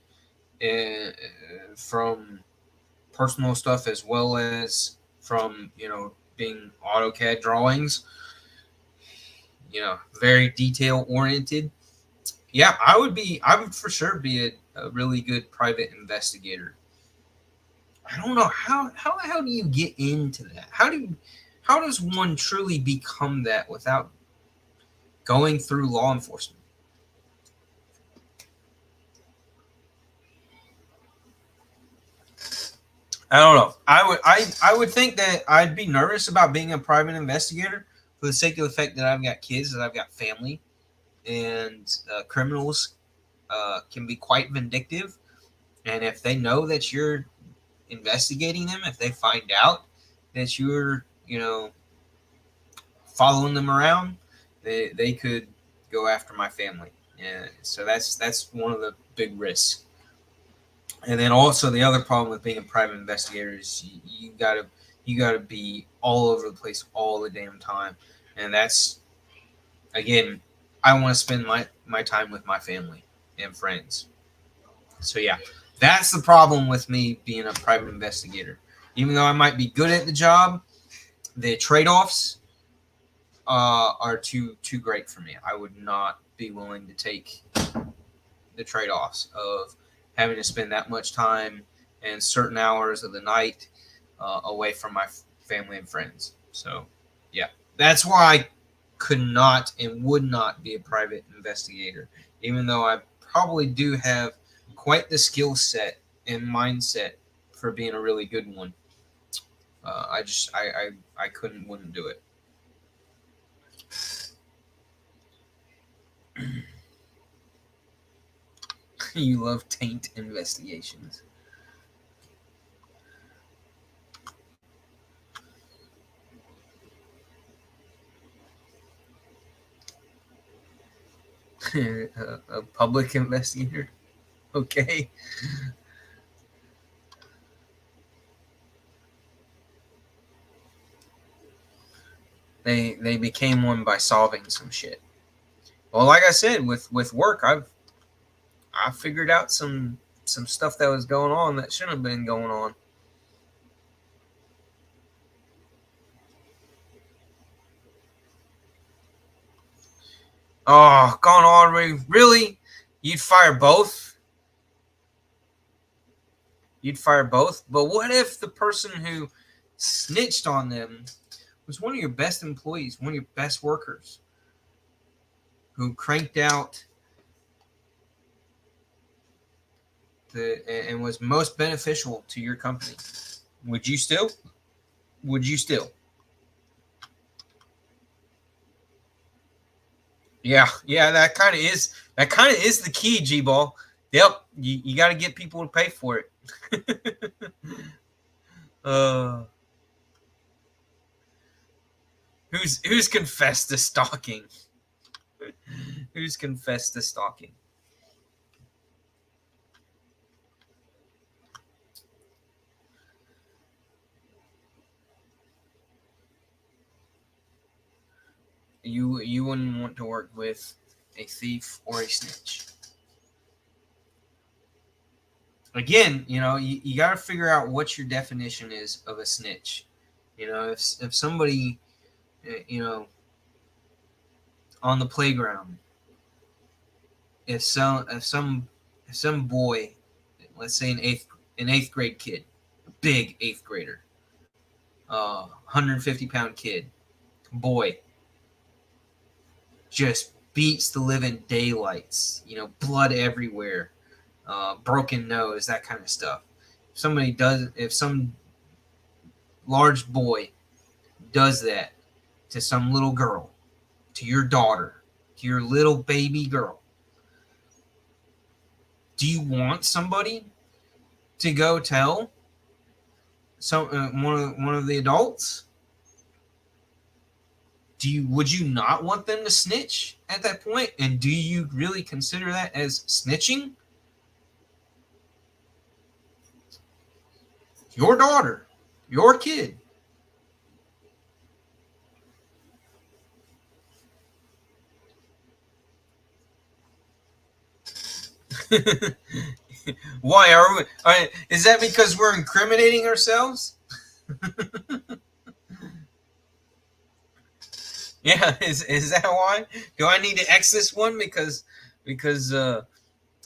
from personal stuff as well as from being AutoCAD drawings, very detail oriented. Yeah, I would for sure be a really good private investigator. I don't know how do you get into that? How does one truly become that without going through law enforcement? I don't know. I would think that I'd be nervous about being a private investigator for the sake of the fact that I've got kids, that I've got family, and criminals can be quite vindictive. And if they know that you're investigating them, if they find out that you're following them around, they could go after my family. And so that's one of the big risks. And then also the other problem with being a private investigator is you gotta be all over the place all the damn time. And that's, again, I want to spend my time with my family and friends. So yeah, that's the problem with me being a private investigator. Even though I might be good at the job, the trade-offs are too great for me. I would not be willing to take the trade-offs of having to spend that much time and certain hours of the night away from my family and friends. So yeah, that's why I could not and would not be a private investigator, even though I probably do have quite the skill set and mindset for being a really good one. I wouldn't do it. You love taint investigations. A public investigator. Okay. they became one by solving some shit. Well, like I said, with work, I figured out some stuff that was going on that shouldn't have been going on. Oh, gone on, really? You'd fire both? You'd fire both? But what if the person who snitched on them was one of your best employees, one of your best workers, who cranked out and was most beneficial to your company? Would you still? Would you still? Yeah, that kind of is the key, G Ball. Yep, you got to get people to pay for it. uh, who's confessed to stalking? Who's confessed to stalking? You wouldn't want to work with a thief or a snitch. Again, you got to figure out what your definition is of a snitch. If somebody, on the playground, if some boy, let's say an eighth grade kid, a big eighth grader, 150-pound kid, boy, just beats the living daylights, blood everywhere, broken nose, that kind of stuff. If some large boy does that to some little girl, to your daughter, to your little baby girl, do you want somebody to go tell one of the adults? Would you not want them to snitch at that point? And do you really consider that as snitching? Your daughter, your kid. Why are we? Is that because we're incriminating ourselves? Yeah, is that why? Do I need to X this one because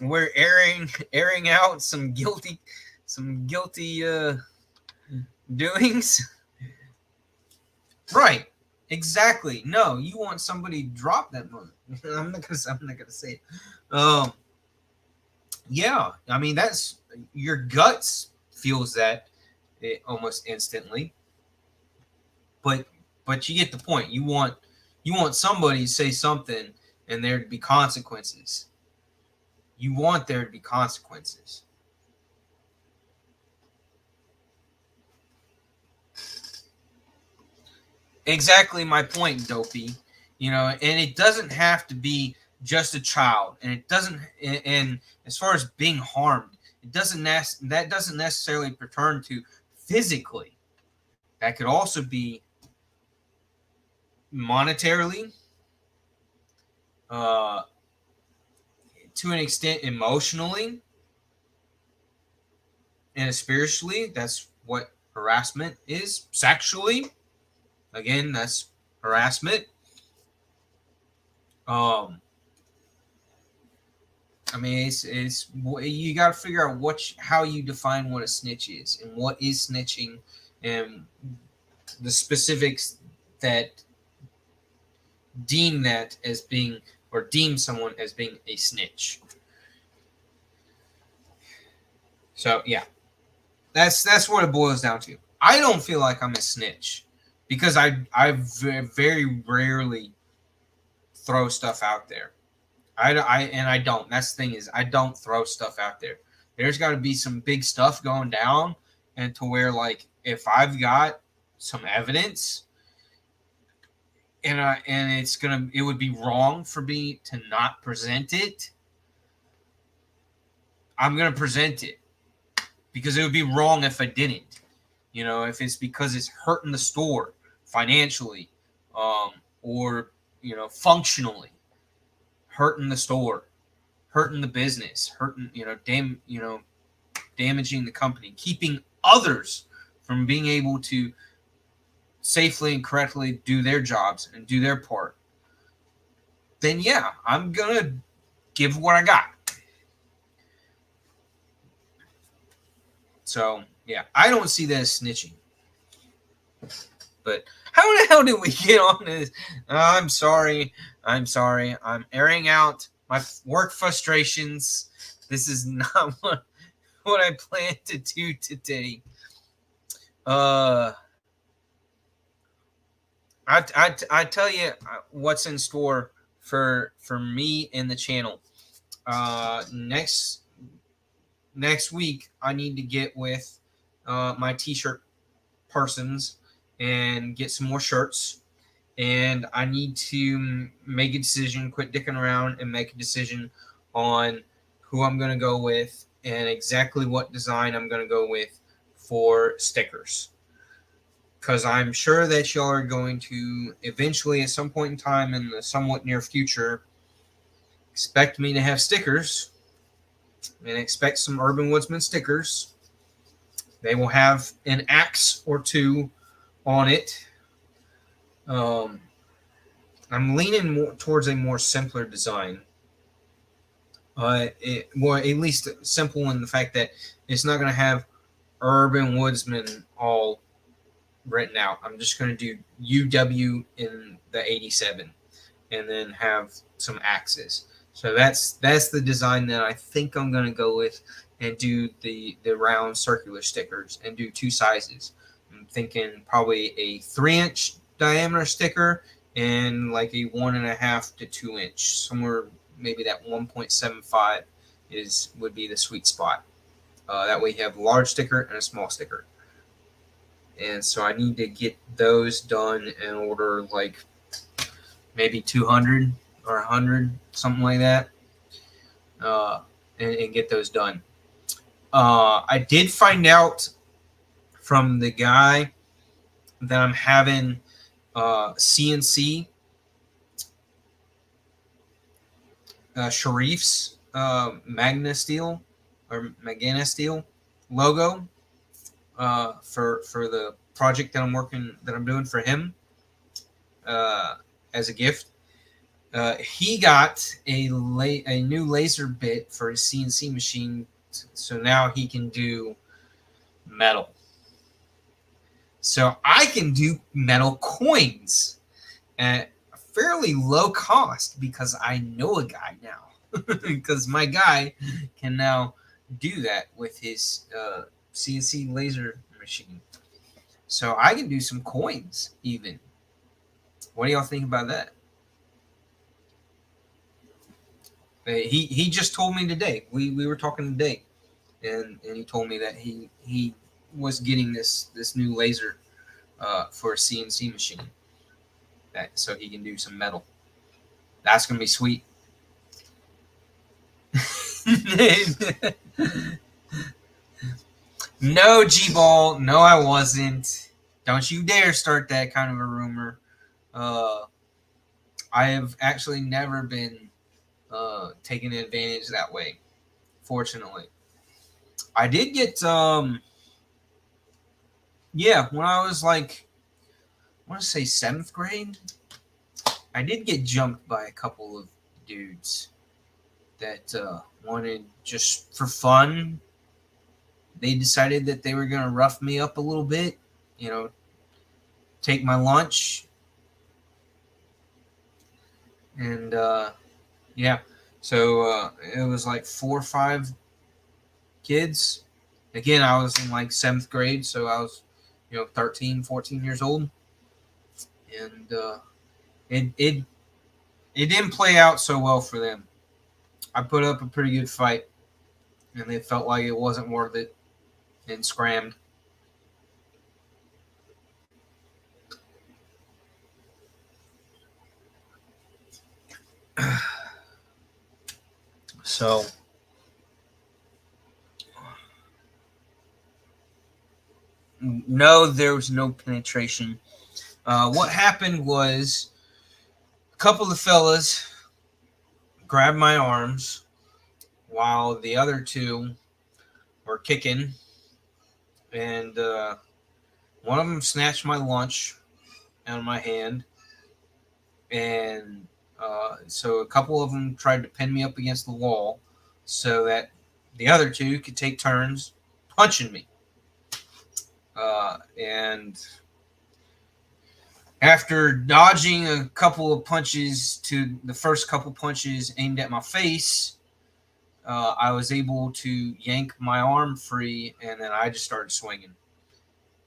we're airing out some guilty doings? Right. Exactly. No, you want somebody to drop that money. I'm not gonna say it. Yeah, I mean, that's your guts feels that almost instantly, but you get the point. You want somebody to say something and there to be consequences. You want there to be consequences. Exactly my point, Dopey. And it doesn't have to be just a child, and it doesn't. And as far as being harmed, that doesn't necessarily pertain to physically. That could also be monetarily, to an extent, emotionally, and spiritually. That's what harassment is. Sexually, again, that's harassment. I mean, it's you got to figure out how you define what a snitch is and what is snitching, and the specifics that deem that as being, or deem someone as being a snitch. So yeah, that's what it boils down to. I don't feel like I'm a snitch because I very rarely throw stuff out there. I don't. That's the thing, is I don't throw stuff out there. There's got to be some big stuff going down, and to where, like, if I've got some evidence, and it would be wrong for me to not present it, I'm gonna present it, because it would be wrong if I didn't. If it's because it's hurting the store financially, or functionally hurting the store, hurting the business, hurting damaging the company, keeping others from being able to safely and correctly do their jobs and do their part, then yeah, I'm gonna give what I got. So yeah, I don't see that as snitching. But how the hell did we get on this? I'm sorry. I'm airing out my work frustrations. This is not what I planned to do today. I tell you what's in store for me and the channel. Next week I need to get with my t-shirt persons and get some more shirts, and I need to make a decision, quit dicking around, and make a decision on who I'm going to go with and exactly what design I'm going to go with for stickers. Because I'm sure that y'all are going to eventually, at some point in time in the somewhat near future, expect me to have stickers, and expect some Urban Woodsman stickers. They will have an axe or two on it. I'm leaning more towards a more simpler design. At least simple in the fact that it's not going to have Urban Woodsman all written out. I'm just going to do UW in the 87 and then have some axes. So that's the design that I think I'm going to go with, and do the round circular stickers and do two sizes. I'm thinking probably a 3-inch diameter sticker and like a 1.5 to 2 inch, somewhere maybe that 1.75 would be the sweet spot. That way you have a large sticker and a small sticker. And so I need to get those done in order, like maybe 200 or 100, something like that, and get those done. I did find out from the guy that I'm having CNC Sharif's Magna Steel or Magna Steel logo for the project that I'm doing for him as a gift. He got a new laser bit for his CNC machine, so now he can do metal. So I can do metal coins at a fairly low cost because I know a guy now. Because my guy can now do that with his CNC laser machine. So I can do some coins even. What do y'all think about that? He just told me today. We were talking today, and he told me that he was getting this new laser for a CNC machine, so he can do some metal. That's gonna be sweet. No, G-Ball. No, I wasn't. Don't you dare start that kind of a rumor. I have actually never been taken advantage that way, fortunately. I did get when I was like, I want to say 7th grade, I did get jumped by a couple of dudes that wanted, just for fun, they decided that they were going to rough me up a little bit, take my lunch. And so it was like 4 or 5 kids. Again, I was in like 7th grade, so I was 13, 14 years old. And it didn't play out so well for them. I put up a pretty good fight, and they felt like it wasn't worth it and scrammed. So no, there was no penetration. What happened was a couple of fellas grabbed my arms while the other two were kicking, and one of them snatched my lunch out of my hand, and so a couple of them tried to pin me up against the wall so that the other two could take turns punching me. And after dodging a couple of punches to the first couple punches aimed at my face, I was able to yank my arm free, and then I just started swinging.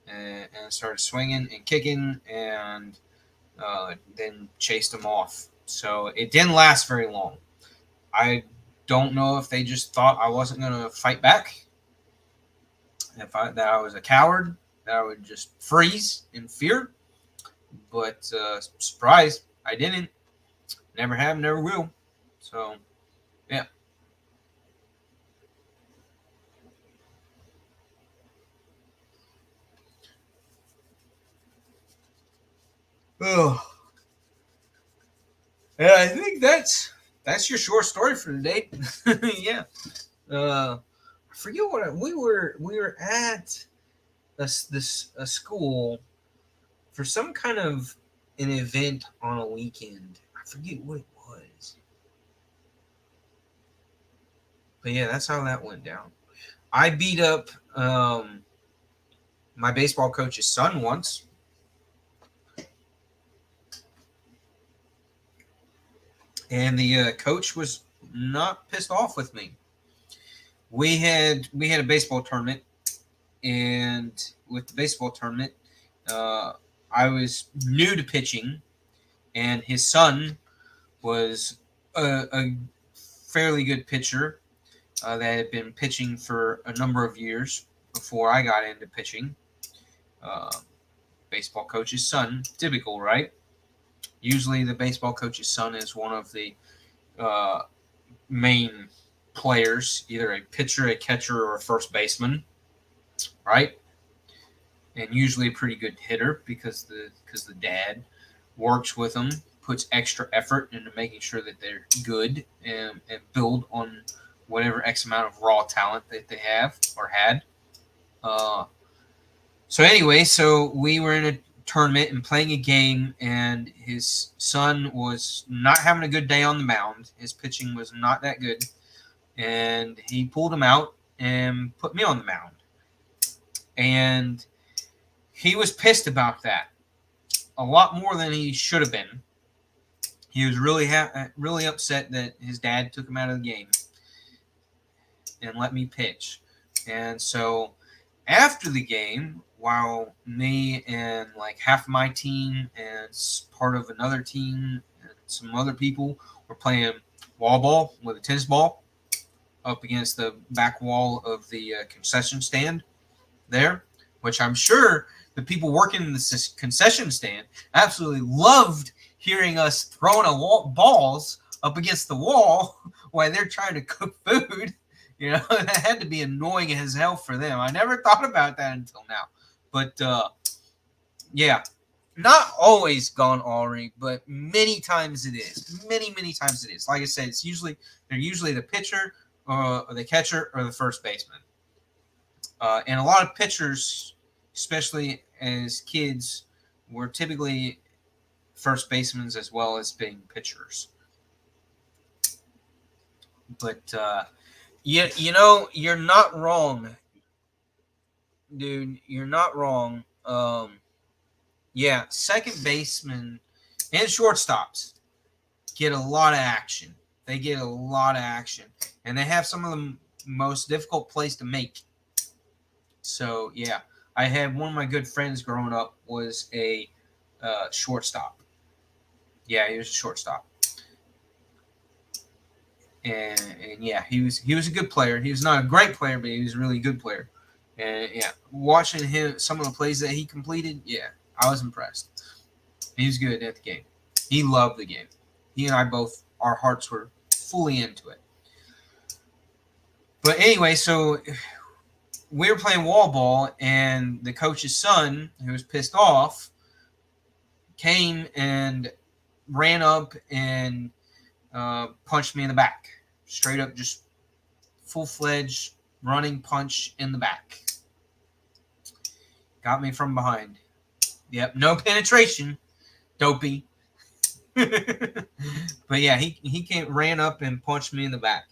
And started swinging and kicking, and then chased them off. So it didn't last very long. I don't know if they just thought I wasn't going to fight back, that I was a coward, that I would just freeze in fear. But surprise, I didn't. Never have, never will. So, yeah. Oh. Yeah, I think that's your short story for today. Yeah. I forget what we were at a school for some kind of an event on a weekend. I forget what it was. But yeah, that's how that went down. I beat up my baseball coach's son once. And the coach was not pissed off with me. We had a baseball tournament, and with the baseball tournament, I was new to pitching, and his son was a fairly good pitcher that had been pitching for a number of years before I got into pitching. Baseball coach's son, typical, right? Usually the baseball coach's son is one of the main players, either a pitcher, a catcher, or a first baseman, right? And usually a pretty good hitter because the dad works with them, puts extra effort into making sure that they're good and build on whatever X amount of raw talent that they have or had. So anyway, so we were in a tournament and playing a game, and his son was not having a good day on the mound. His pitching was not that good, and he pulled him out and put me on the mound. And he was pissed about that, a lot more than he should have been. He was really upset that his dad took him out of the game and let me pitch. And so after the game, while me and like half my team and part of another team and some other people were playing wall ball with a tennis ball up against the back wall of the concession stand there, which I'm sure the people working in the concession stand absolutely loved hearing us throwing balls up against the wall while they're trying to cook food. You know, that had to be annoying as hell for them. I never thought about that until now. But, yeah, not always gone awry, but many times it is. Many, many times it is. Like I said, they're usually the pitcher or the catcher or the first baseman. And a lot of pitchers, especially as kids, were typically first basemen as well as being pitchers. But, you know, you're not wrong, dude. You're not wrong. Yeah, second baseman and shortstops get a lot of action. They get a lot of action, and they have some of the most difficult plays to make. So yeah, I had one of my good friends growing up was a shortstop. Yeah, he was a shortstop. And yeah, he was a good player. He was not a great player, but he was a really good player. And yeah, watching him, some of the plays that he completed, yeah, I was impressed. He was good at the game. He loved the game. He and I both, our hearts were fully into it. But anyway, so we were playing wall ball, and the coach's son, who was pissed off, came and ran up and punched me in the back. Straight up, just full-fledged running punch in the back. Got me from behind. Yep, no penetration, dopey. But yeah, he ran up and punched me in the back.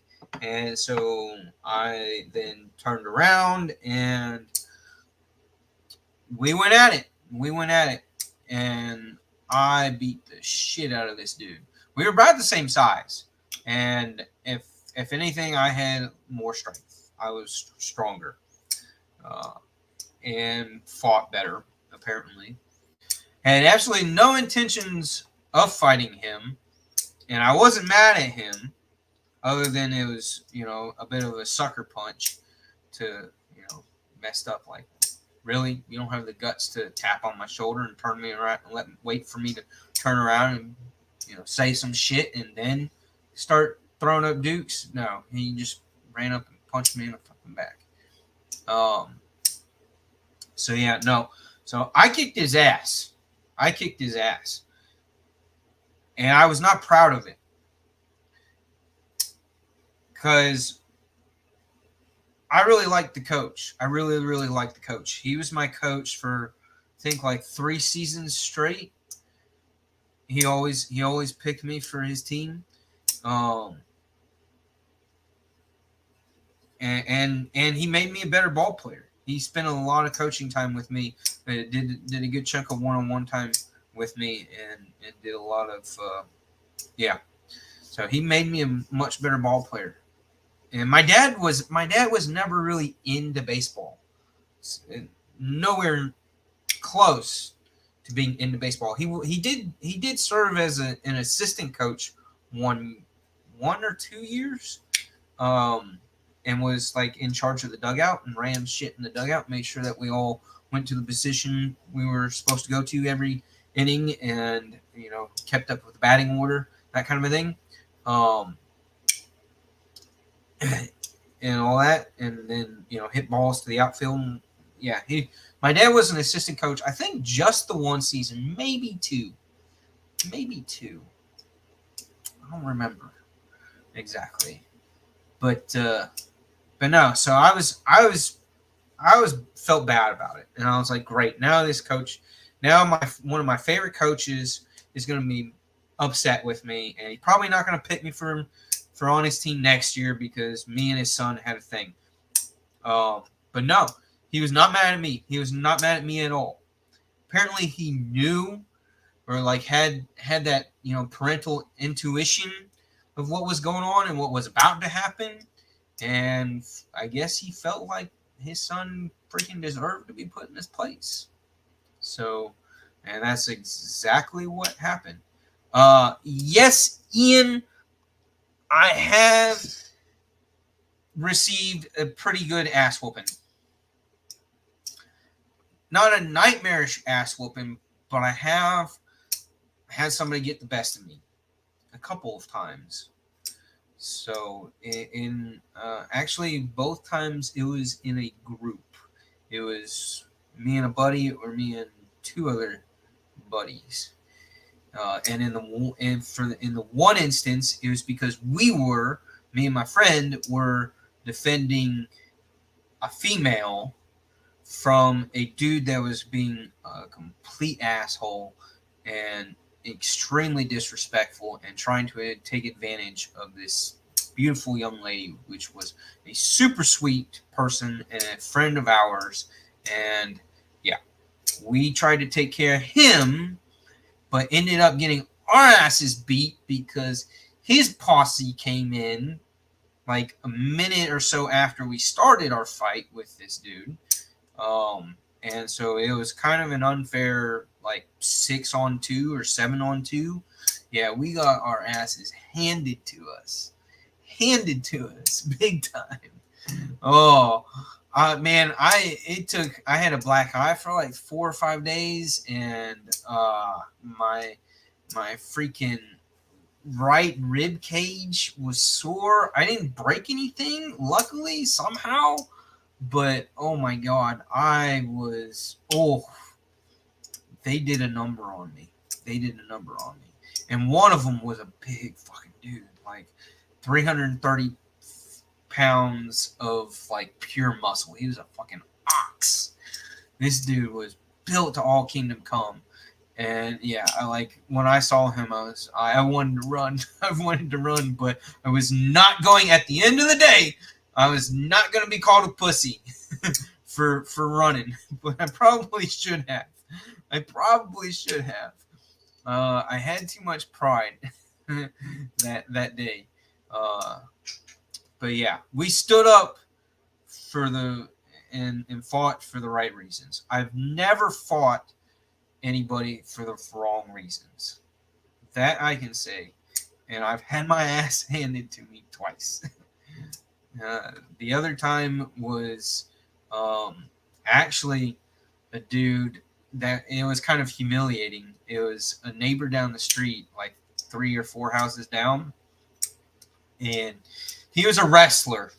And so I then turned around and we went at it. And I beat the shit out of this dude. We were about the same size. And if anything, I had more strength. I was stronger. And fought better, apparently. Had absolutely no intentions of fighting him. And I wasn't mad at him, other than it was, a bit of a sucker punch to, messed up. Like, really? You don't have the guts to tap on my shoulder and turn me around and wait for me to turn around and, say some shit and then start throwing up dukes? No, he just ran up and punched me in the fucking back. So yeah, no. So I kicked his ass. And I was not proud of it. Because I really liked the coach. I really, really liked the coach. He was my coach for, I think, like 3 seasons straight. He always picked me for his team. And he made me a better ball player. He spent a lot of coaching time with me. Did a good chunk of one-on-one time with me, and did a lot of So he made me a much better ball player. And my dad was never really into baseball. Nowhere close to being into baseball. He did serve as an assistant coach one or 2 years. And was like in charge of the dugout and ran shit in the dugout, made sure that we all went to the position we were supposed to go to every inning, and kept up with the batting order, that kind of a thing, and all that, and then hit balls to the outfield. And, yeah, my dad was an assistant coach. I think just the 1 season, maybe two. I don't remember exactly, but no. So I felt bad about it, and I was like, great. Now this coach, one of my favorite coaches is going to be upset with me, and he's probably not going to pick me for on his team next year because me and his son had a thing. But no, he was not mad at me. He was not mad at me at all. Apparently, he knew, or like had that parental intuition of what was going on and what was about to happen. And I guess he felt like his son freaking deserved to be put in his place. So, and that's exactly what happened. Yes, Ian, I have received a pretty good ass whooping. Not a nightmarish ass whooping, but I have had somebody get the best of me a couple of times. So actually both times it was in a group. It was me and a buddy, or me and 2 other buddies. And in the one instance, it was because me and my friend were defending a female from a dude that was being a complete asshole and extremely disrespectful and trying to take advantage of this beautiful young lady, which was a super sweet person and a friend of ours. And yeah, we tried to take care of him, but ended up getting our asses beat because his posse came in like a minute or so after we started our fight with this dude. And so it was kind of an unfair, like 6-on-2 or 7-on-2. Yeah, we got our asses handed to us big time. Oh, man, I had a black eye for like 4 or 5 days, and my freaking right rib cage was sore. I didn't break anything, luckily, somehow. But, oh my God, they did a number on me. they did a number on me. And one of them was a big fucking dude, like 330 pounds of like pure muscle. He was a fucking ox. This dude was built to all kingdom come. And yeah, I like when I saw him, I wanted to run. I wanted to run, but I was not going. At the end of the day, I was not going to be called a pussy for running, but I probably should have. I probably should have. I had too much pride that day. But yeah, we stood up for and fought for the right reasons. I've never fought anybody for the wrong reasons. That I can say. And I've had my ass handed to me twice. The other time was actually a dude that it was kind of humiliating. It was a neighbor down the street, like 3 or 4 houses down. And he was a wrestler.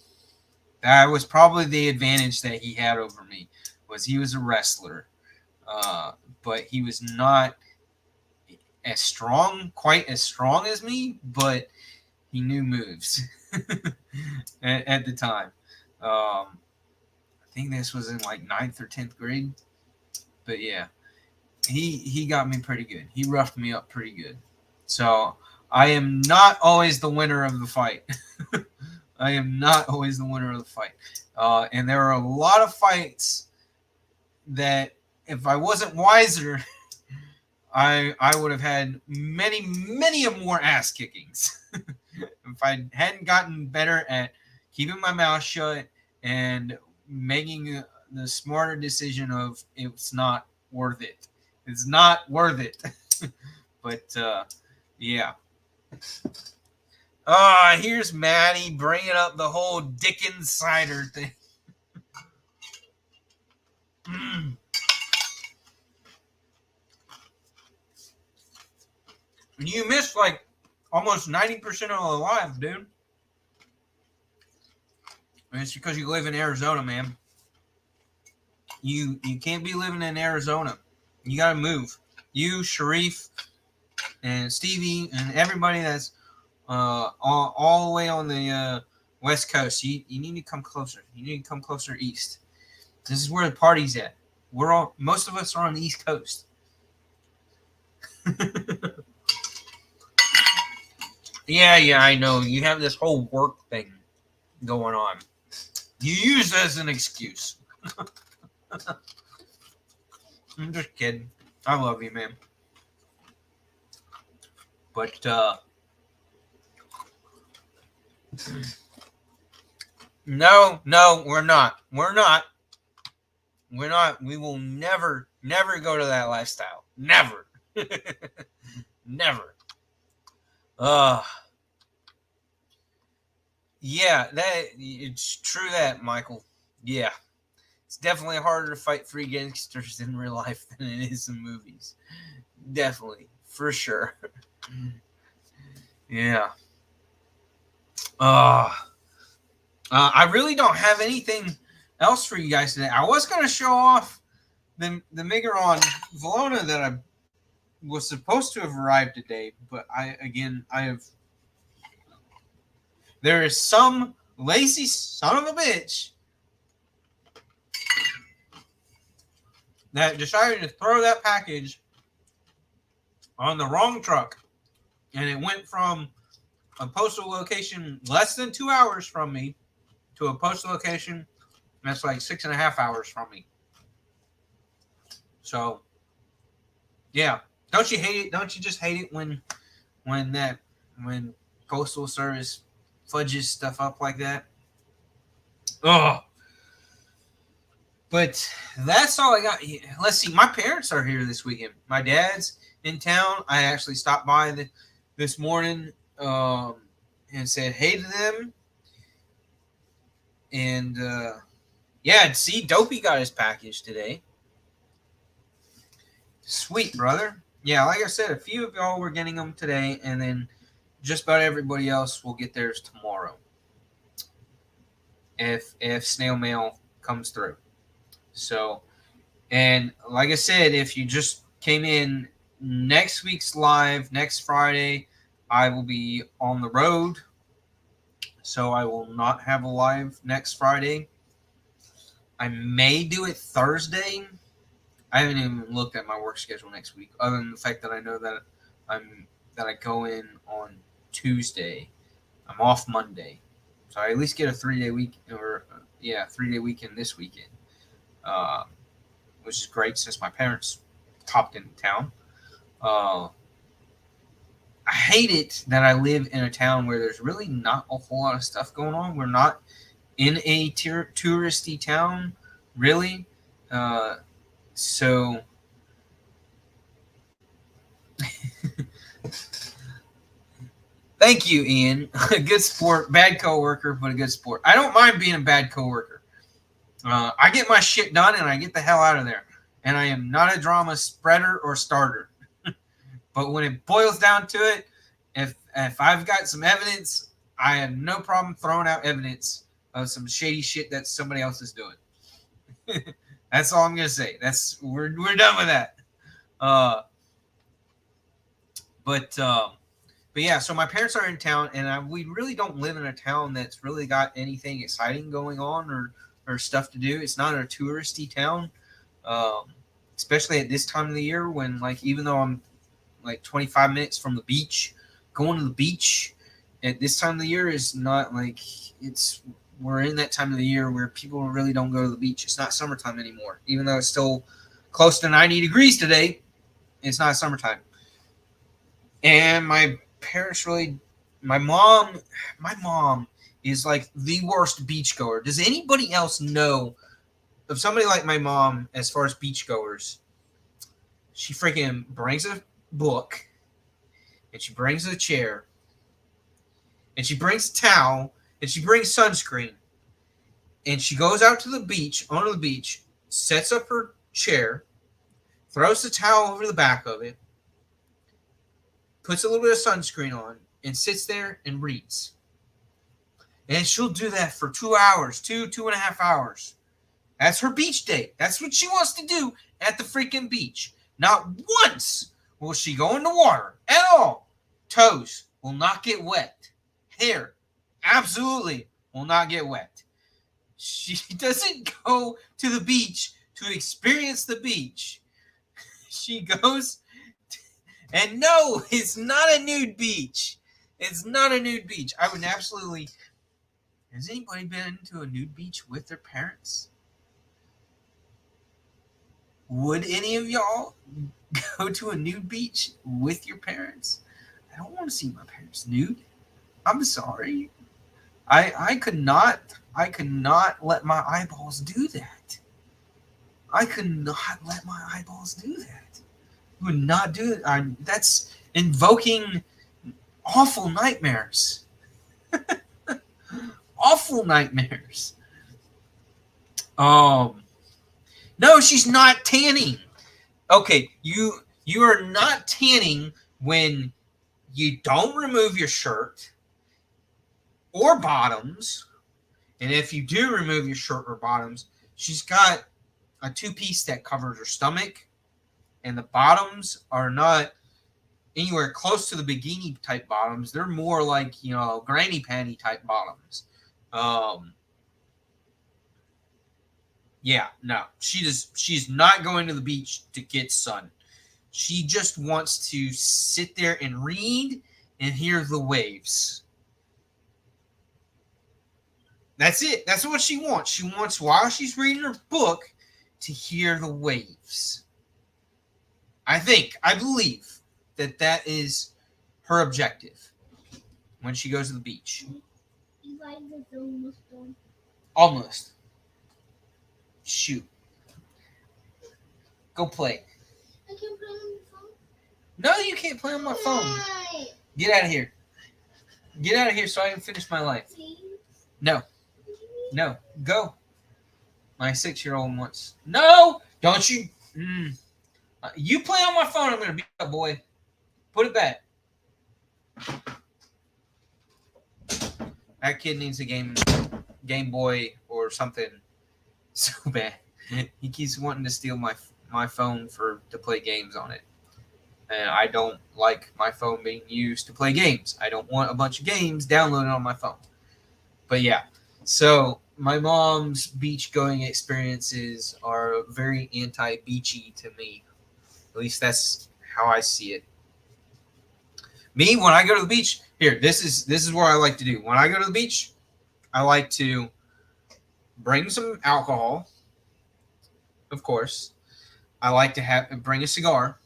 That was probably the advantage that he had over me, was he was a wrestler. But he was not quite as strong as me, but he knew moves at the time. I think this was in like 9th or 10th grade. But yeah, he got me pretty good. He roughed me up pretty good. So I am not always the winner of the fight. I am not always the winner of the fight. And there are a lot of fights that if I wasn't wiser, I would have had many more ass kickings. If I hadn't gotten better at keeping my mouth shut and making the smarter decision of it's not worth it. It's not worth it. But yeah. Here's Maddie bringing up the whole Dickens cider thing. You missed like almost 90% of the life, dude. And it's because you live in Arizona, man. You can't be living in Arizona. You gotta move. You, Sharif, and Stevie, and everybody that's all the way on the West Coast. You need to come closer. You need to come closer east. This is where the party's at. Most of us are on the East Coast. Yeah, I know. You have this whole work thing going on. You use it as an excuse. I'm just kidding. I love you, man. But no, we're not. We're not. We will never go to that lifestyle. Never. Never. Yeah, it's true that, Michael. Yeah. It's definitely harder to fight free gangsters in real life than it is in movies. Definitely. For sure. Yeah. I really don't have anything else for you guys today. I was going to show off the Migron Valona that I was supposed to have arrived today, but there is some lazy son of a bitch that decided to throw that package on the wrong truck, and it went from a postal location less than 2 hours from me to a postal location that's like 6.5 hours from me. So, yeah. Don't you hate it? Don't you just hate it when postal service fudges stuff up like that? Ugh. But that's all I got. Let's see. My parents are here this weekend. My dad's in town. I actually stopped by this morning and said hey to them. And yeah, see, Dopey got his package today. Sweet, brother. Yeah, like I said, a few of y'all were getting them today, and then just about everybody else will get theirs tomorrow. If snail mail comes through. So, and like I said, if you just came in next week's live, next Friday, I will be on the road. So I will not have a live next Friday. I may do it Thursday. I haven't even looked at my work schedule next week, other than the fact that I know that I go in on Tuesday. I'm off Monday, so I at least get a 3-day week, or 3-day weekend this weekend, uh, which is great since my parents popped into town. I hate it that I live in a town where there's really not a whole lot of stuff going on. We're not in a touristy town, really. So thank you, Ian. A good sport, bad coworker, but a good sport. I don't mind being a bad coworker. I get my shit done and I get the hell out of there. And I am not a drama spreader or starter. But when it boils down to it, if I've got some evidence, I have no problem throwing out evidence of some shady shit that somebody else is doing. That's all I'm gonna say. We're done with that. But yeah. So my parents are in town, and we really don't live in a town that's really got anything exciting going on or stuff to do. It's not a touristy town, especially at this time of the year when, like, even though I'm like 25 minutes from the beach, going to the beach at this time of the year is not like we're in that time of the year where people really don't go to the beach. It's not summertime anymore. Even though it's still close to 90 degrees today, it's not summertime. And my mom is like the worst beachgoer. Does anybody else know of somebody like my mom as far as beachgoers? She freaking brings a book, and she brings a chair, and she brings a towel, and she brings sunscreen, and she goes out to the beach, onto the beach, sets up her chair, throws the towel over the back of it, puts a little bit of sunscreen on, and sits there and reads. And she'll do that for 2 hours, 2.5 hours. That's her beach day. That's what she wants to do at the freaking beach. Not once will she go in the water at all. Toes will not get wet. Hair absolutely will not get wet. She doesn't go to the beach to experience the beach. She goes, and no, it's not a nude beach. It's not a nude beach. I would absolutely. Has anybody been to a nude beach with their parents? Would any of y'all go to a nude beach with your parents? I don't want to see my parents nude. I'm sorry. I could not let my eyeballs do that. I could not let my eyeballs do that. I would not do it. That's invoking awful nightmares. Awful nightmares. No, she's not tanning. Okay, you are not tanning when you don't remove your shirt or bottoms. And if you do remove your shirt or bottoms, she's got a 2-piece that covers her stomach, and the bottoms are not anywhere close to the bikini type bottoms. They're more like, granny panty type bottoms. Yeah, no. She's not going to the beach to get sun. She just wants to sit there and read and hear the waves. That's it. That's what she wants. She wants, while she's reading her book, to hear the waves. I believe that is her objective when she goes to the beach. Almost. Shoot. Go play. I can play on the phone? No, you can't play on my phone. Why? Get out of here. Get out of here so I can finish my life. Please? No. No. Go. My 6-year-old wants. No! Don't you. You play on my phone, I'm going to beat up, boy. Put it back. That kid needs a Game Boy or something so bad. He keeps wanting to steal my phone to play games on it. And I don't like my phone being used to play games. I don't want a bunch of games downloaded on my phone. But yeah, so my mom's beach going experiences are very anti-beachy to me. At least that's how I see it. Me, when I go to the beach, here, this is what I like to do. When I go to the beach, I like to bring some alcohol, of course. I like to bring a cigar.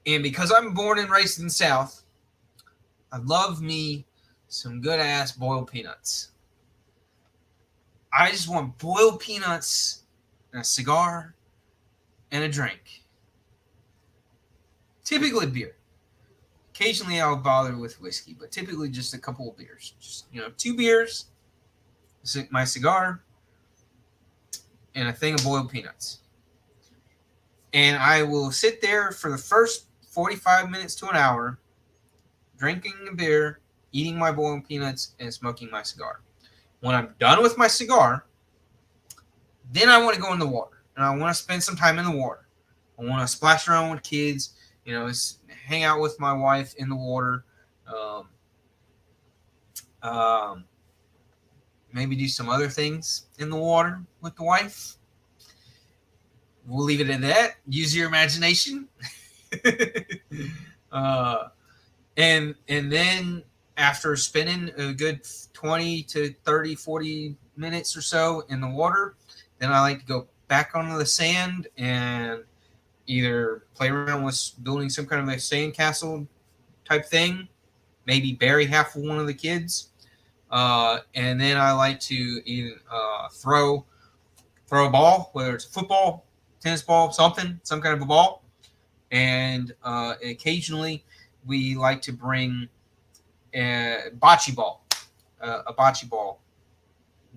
And because I'm born and raised in the South, I love me some good ass boiled peanuts. I just want boiled peanuts and a cigar and a drink. Typically beer. Occasionally I'll bother with whiskey, but typically just a couple of beers. Just, 2 beers, my cigar, and a thing of boiled peanuts. And I will sit there for the first 45 minutes to an hour, drinking a beer, eating my boiled peanuts, and smoking my cigar. When I'm done with my cigar, then I want to go in the water. And I want to spend some time in the water. I want to splash around with kids, hang out with my wife in the water. Maybe do some other things in the water with the wife. We'll leave it at that. Use your imagination. And then after spending a good 20 to 30, 40 minutes or so in the water, then I like to go back onto the sand and either play around with building some kind of a sand castle type thing, maybe bury half of one of the kids. And then I like to either throw a ball, whether it's a football, tennis ball, some kind of a ball. And occasionally we like to bring a bocce ball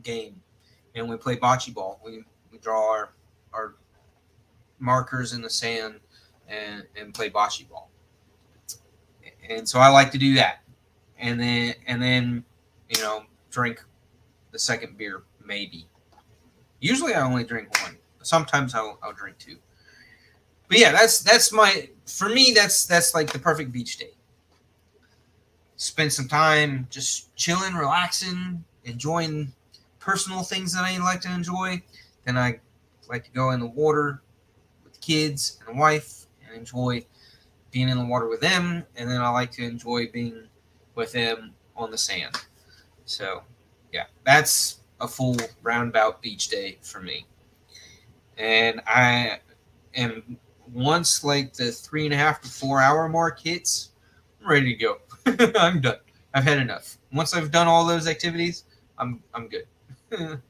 game. And we play bocce ball. We draw our markers in the sand and play bocce ball. And so I like to do that. And then drink the second beer, maybe. Usually I only drink one. Sometimes I'll drink 2. But yeah, that's for me, that's like the perfect beach day. Spend some time just chilling, relaxing, enjoying personal things that I like to enjoy. Then I like to go in the water with the kids and the wife and enjoy being in the water with them. And then I like to enjoy being with them on the sand. So yeah, that's a full roundabout beach day for me. And I am, once like the 3.5 to 4 hour mark hits, I'm ready to go. I'm done. I've had enough. Once I've done all those activities, I'm good. Then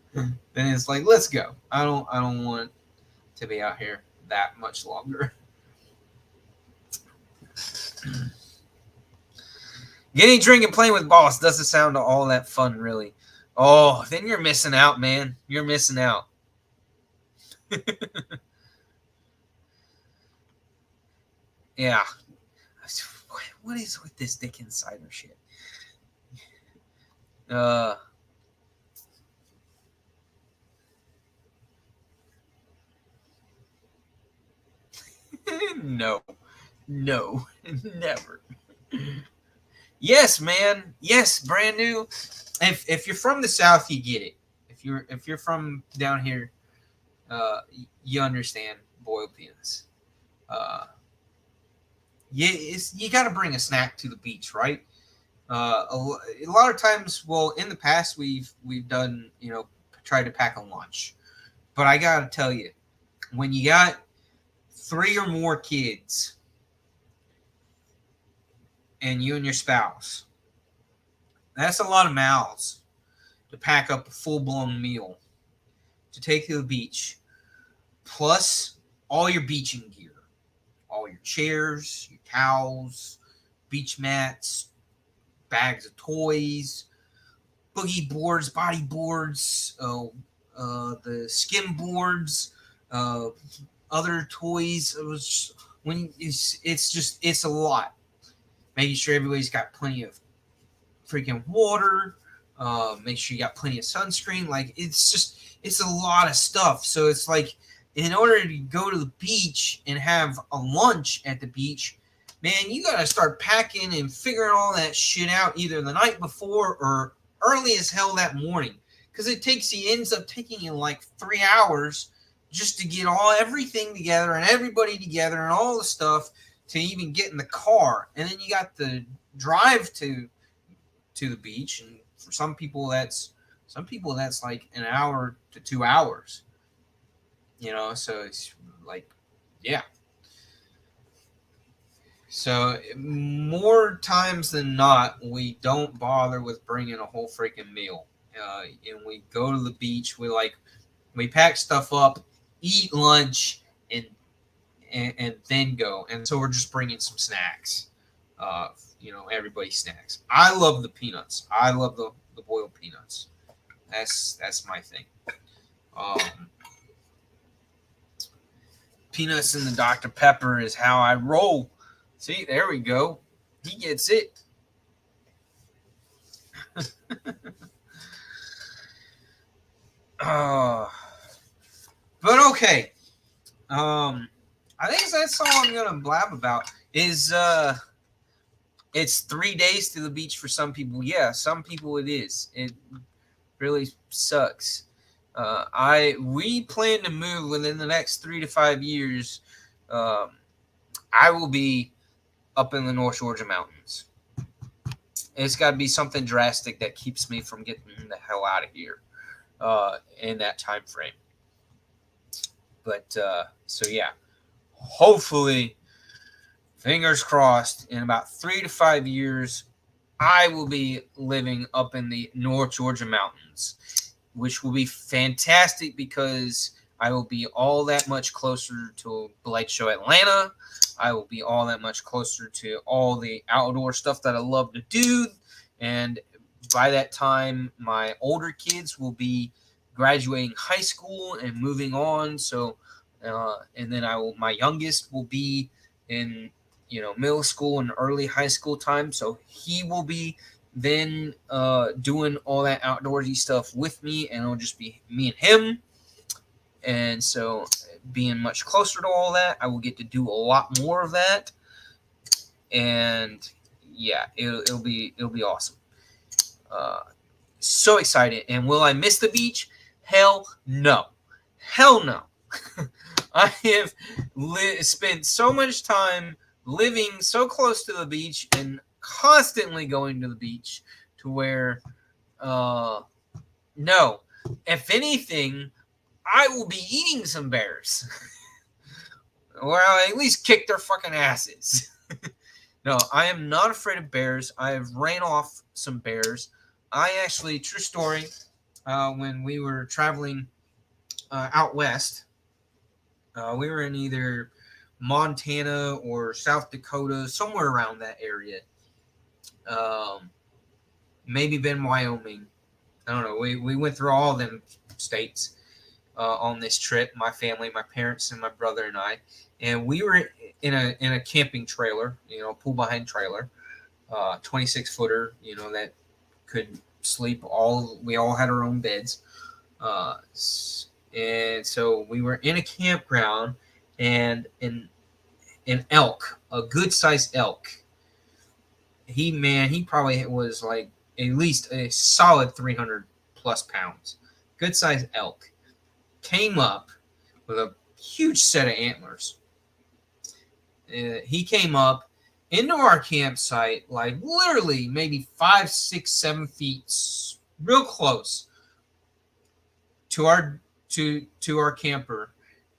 it's like, let's go. I don't want to be out here that much longer. Getting drink and playing with boss doesn't sound all that fun, really. Oh, then you're missing out, man. You're missing out. Yeah. What is with this Dick Insider shit? No, never. Yes, man. Yes, brand new. If you're from the South, you get it. If you're from down here, you understand boiled peanuts. You got to bring a snack to the beach, right? A lot of times, well, in the past we've done, tried to pack a lunch, but I gotta tell you, when you got 3 or more kids and you and your spouse, that's a lot of mouths to pack up a full-blown meal to take to the beach, plus all your beaching gear, all your chairs, your towels, beach mats, bags of toys, boogie boards, body boards, the skim boards, other toys. It's a lot. Making sure everybody's got plenty of freaking water. Make sure you got plenty of sunscreen. Like, it's a lot of stuff. So it's like in order to go to the beach and have a lunch at the beach, man, you got to start packing and figuring all that shit out either the night before or early as hell that morning. Because ends up taking you like 3 hours just to get everything together and everybody together and all the stuff to even get in the car. And then you got the drive to the beach, and for some people that's like an hour to 2 hours. So it's like, yeah. So more times than not, we don't bother with bringing a whole freaking meal, and we go to the beach. We pack stuff up, eat lunch, and then go. And so we're just bringing some snacks. Everybody's snacks. I love the peanuts. I love the boiled peanuts. That's my thing. Peanuts and the Dr. Pepper is how I roll. See, there we go. He gets it. But okay. I think that's all I'm gonna blab about. Is it's 3 days to the beach for some people. Yeah, some people it is. It really sucks. We plan to move within the next 3 to 5 years. I will be up in the North Georgia mountains. It's got to be something drastic that keeps me from getting the hell out of here in that time frame. But so yeah, hopefully, fingers crossed, in about 3 to 5 years, I will be living up in the North Georgia mountains, which will be fantastic because I will be all that much closer to Blade Show Atlanta. I will be all that much closer to all the outdoor stuff that I love to do. And by that time, my older kids will be graduating high school and moving on. So, and then my youngest will be in, middle school and early high school time. So he will be then doing all that outdoorsy stuff with me, and it'll just be me and him. And so being much closer to all that, I will get to do a lot more of that. And yeah, it'll be awesome. So excited. And will I miss the beach? Hell no. I have spent so much time living so close to the beach and constantly going to the beach to where, no. If anything, I will be eating some bears. Or I'll at least kick their fucking asses. No, I am not afraid of bears. I have ran off some bears. I actually, true story, when we were traveling out west, we were in either Montana or South Dakota, somewhere around that area. Maybe even Wyoming. I don't know. We went through all of them states on this trip. My family, my parents, and my brother and I. And we were in a camping trailer, pull behind trailer, 26 footer, that could sleep we all had our own beds. And so we were in a campground, and an elk, a good sized elk. He probably was like at least a solid 300 plus pounds. Good sized elk came up with a huge set of antlers. He came up into our campsite, like literally maybe 5, 6, 7 feet, real close to our camper.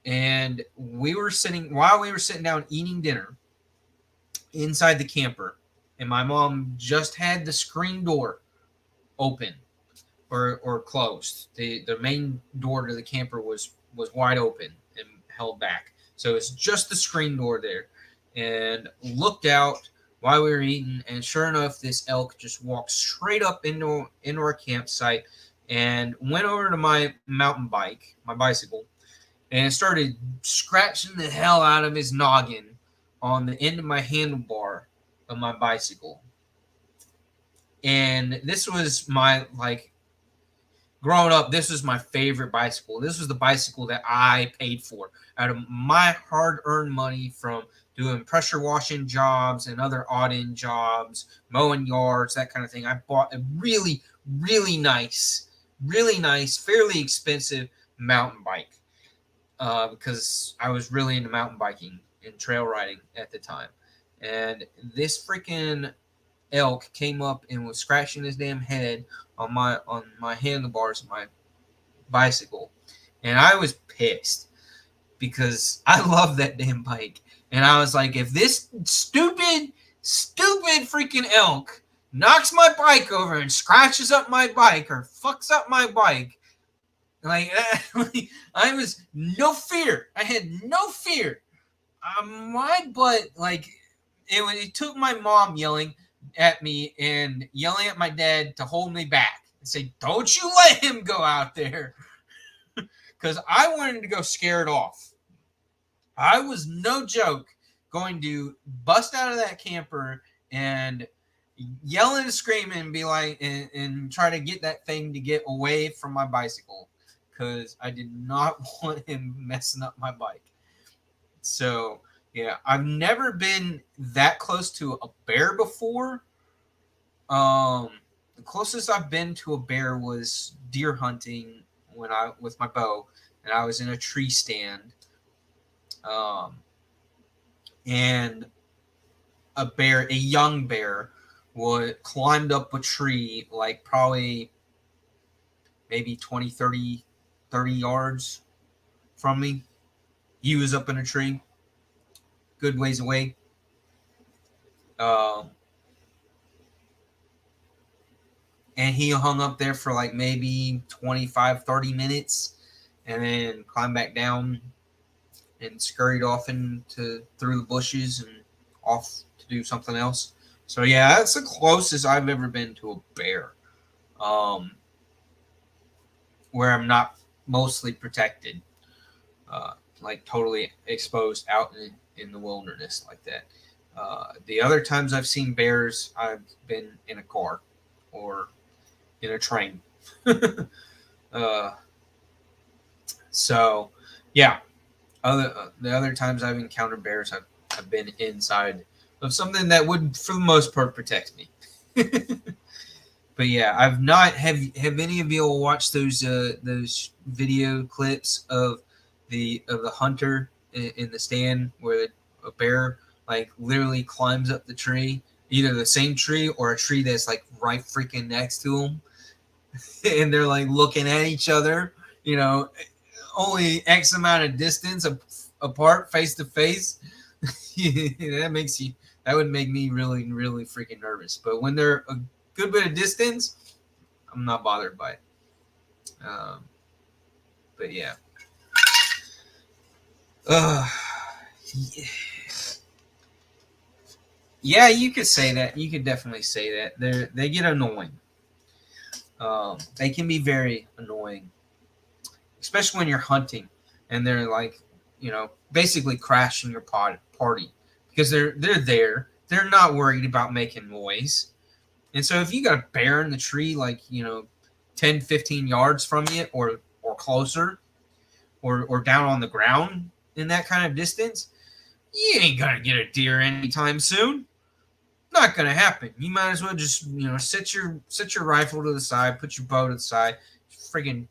And while we were sitting down eating dinner inside the camper, and my mom just had the screen door open or closed. The main door to the camper was wide open and held back. So it's just the screen door there. And looked out while we were eating, and sure enough, this elk just walked straight up into our campsite and went over to my mountain bike, my bicycle, and started scratching the hell out of his noggin on the end of my handlebar of my bicycle. And this was my growing up, this was my favorite bicycle. This was the bicycle that I paid for out of my hard-earned money from doing pressure washing jobs and other odd-end jobs, mowing yards, that kind of thing. I bought a really, really nice, fairly expensive mountain bike because I was really into mountain biking and trail riding at the time. And this freaking elk came up and was scratching his damn head on my handlebars of my bicycle, and I was pissed because I love that damn bike. And I was like, if this stupid freaking elk knocks my bike over and scratches up my bike or fucks up my bike, like I was no fear. I had no fear. My butt, like it took my mom yelling at me and yelling at my dad to hold me back and say, "Don't you let him go out there," because I wanted to go scare it off. I was no joke going to bust out of that camper and yell and scream and be like, and try to get that thing to get away from my bicycle because I did not want him messing up my bike. So yeah, I've never been that close to a bear before. The closest I've been to a bear was deer hunting when I with my bow, and I was in a tree stand. And a young bear, climbed up a tree like probably maybe 20, 30 yards from me. He was up in a tree, good ways away. And he hung up there for like maybe 25, 30 minutes and then climbed back down and scurried off through the bushes and off to do something else. So yeah, that's the closest I've ever been to a bear, where I'm not mostly protected, like totally exposed out in the wilderness like that. The other times I've seen bears, I've been in a car or in a train. So yeah. The other times I've encountered bears, I've been inside of something that would, for the most part, protect me. But yeah, I've not. Have any of you watched those video clips of the hunter in the stand where a bear like literally climbs up the tree, either the same tree or a tree that's like right freaking next to them, and they're like looking at each other, only X amount of distance apart, face to face. That would make me really, really freaking nervous. But when they're a good bit of distance, I'm not bothered by it. But yeah. Yeah, you could say that. You could definitely say that. They get annoying. They can be very annoying, especially when you're hunting and they're like, basically crashing your party because they're there. They're not worried about making noise. And so if you got a bear in the tree, like, 10, 15 yards from you or closer or down on the ground in that kind of distance, you ain't going to get a deer anytime soon. Not going to happen. You might as well just, set your rifle to the side, put your bow to the side, friggin'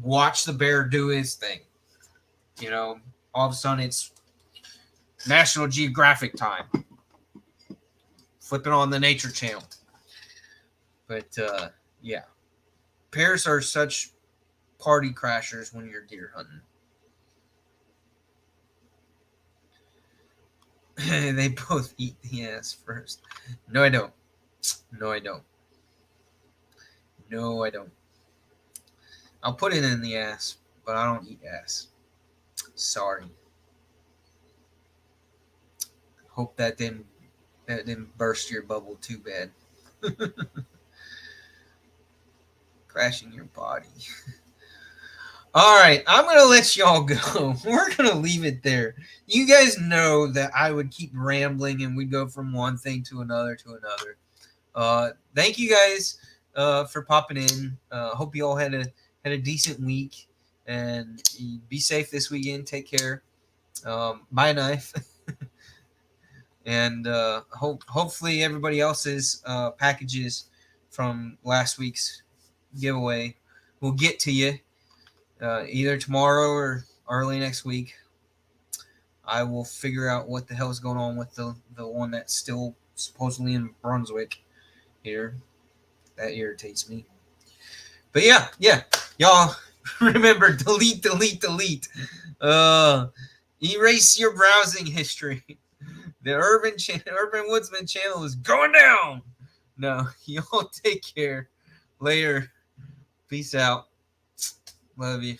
watch the bear do his thing. All of a sudden it's National Geographic time. Flipping on the Nature Channel. But yeah, bears are such party crashers when you're deer hunting. They both eat the ass first. No, I don't. No, I don't. No, I don't. I'll put it in the ass, but I don't eat ass. Sorry. Hope that didn't burst your bubble too bad. Crashing your body. All right, I'm going to let y'all go. We're going to leave it there. You guys know that I would keep rambling and we'd go from one thing to another. Thank you guys for popping in. Hope you all had a decent week, and be safe this weekend. Take care. Buy a knife. And hopefully everybody else's packages from last week's giveaway will get to you either tomorrow or early next week. I will figure out what the hell is going on with the one that's still supposedly in Brunswick here. That irritates me. But yeah, y'all remember delete. Erase your browsing history. The Urban Woodsman channel is going down. No, y'all take care. Later. Peace out. Love you.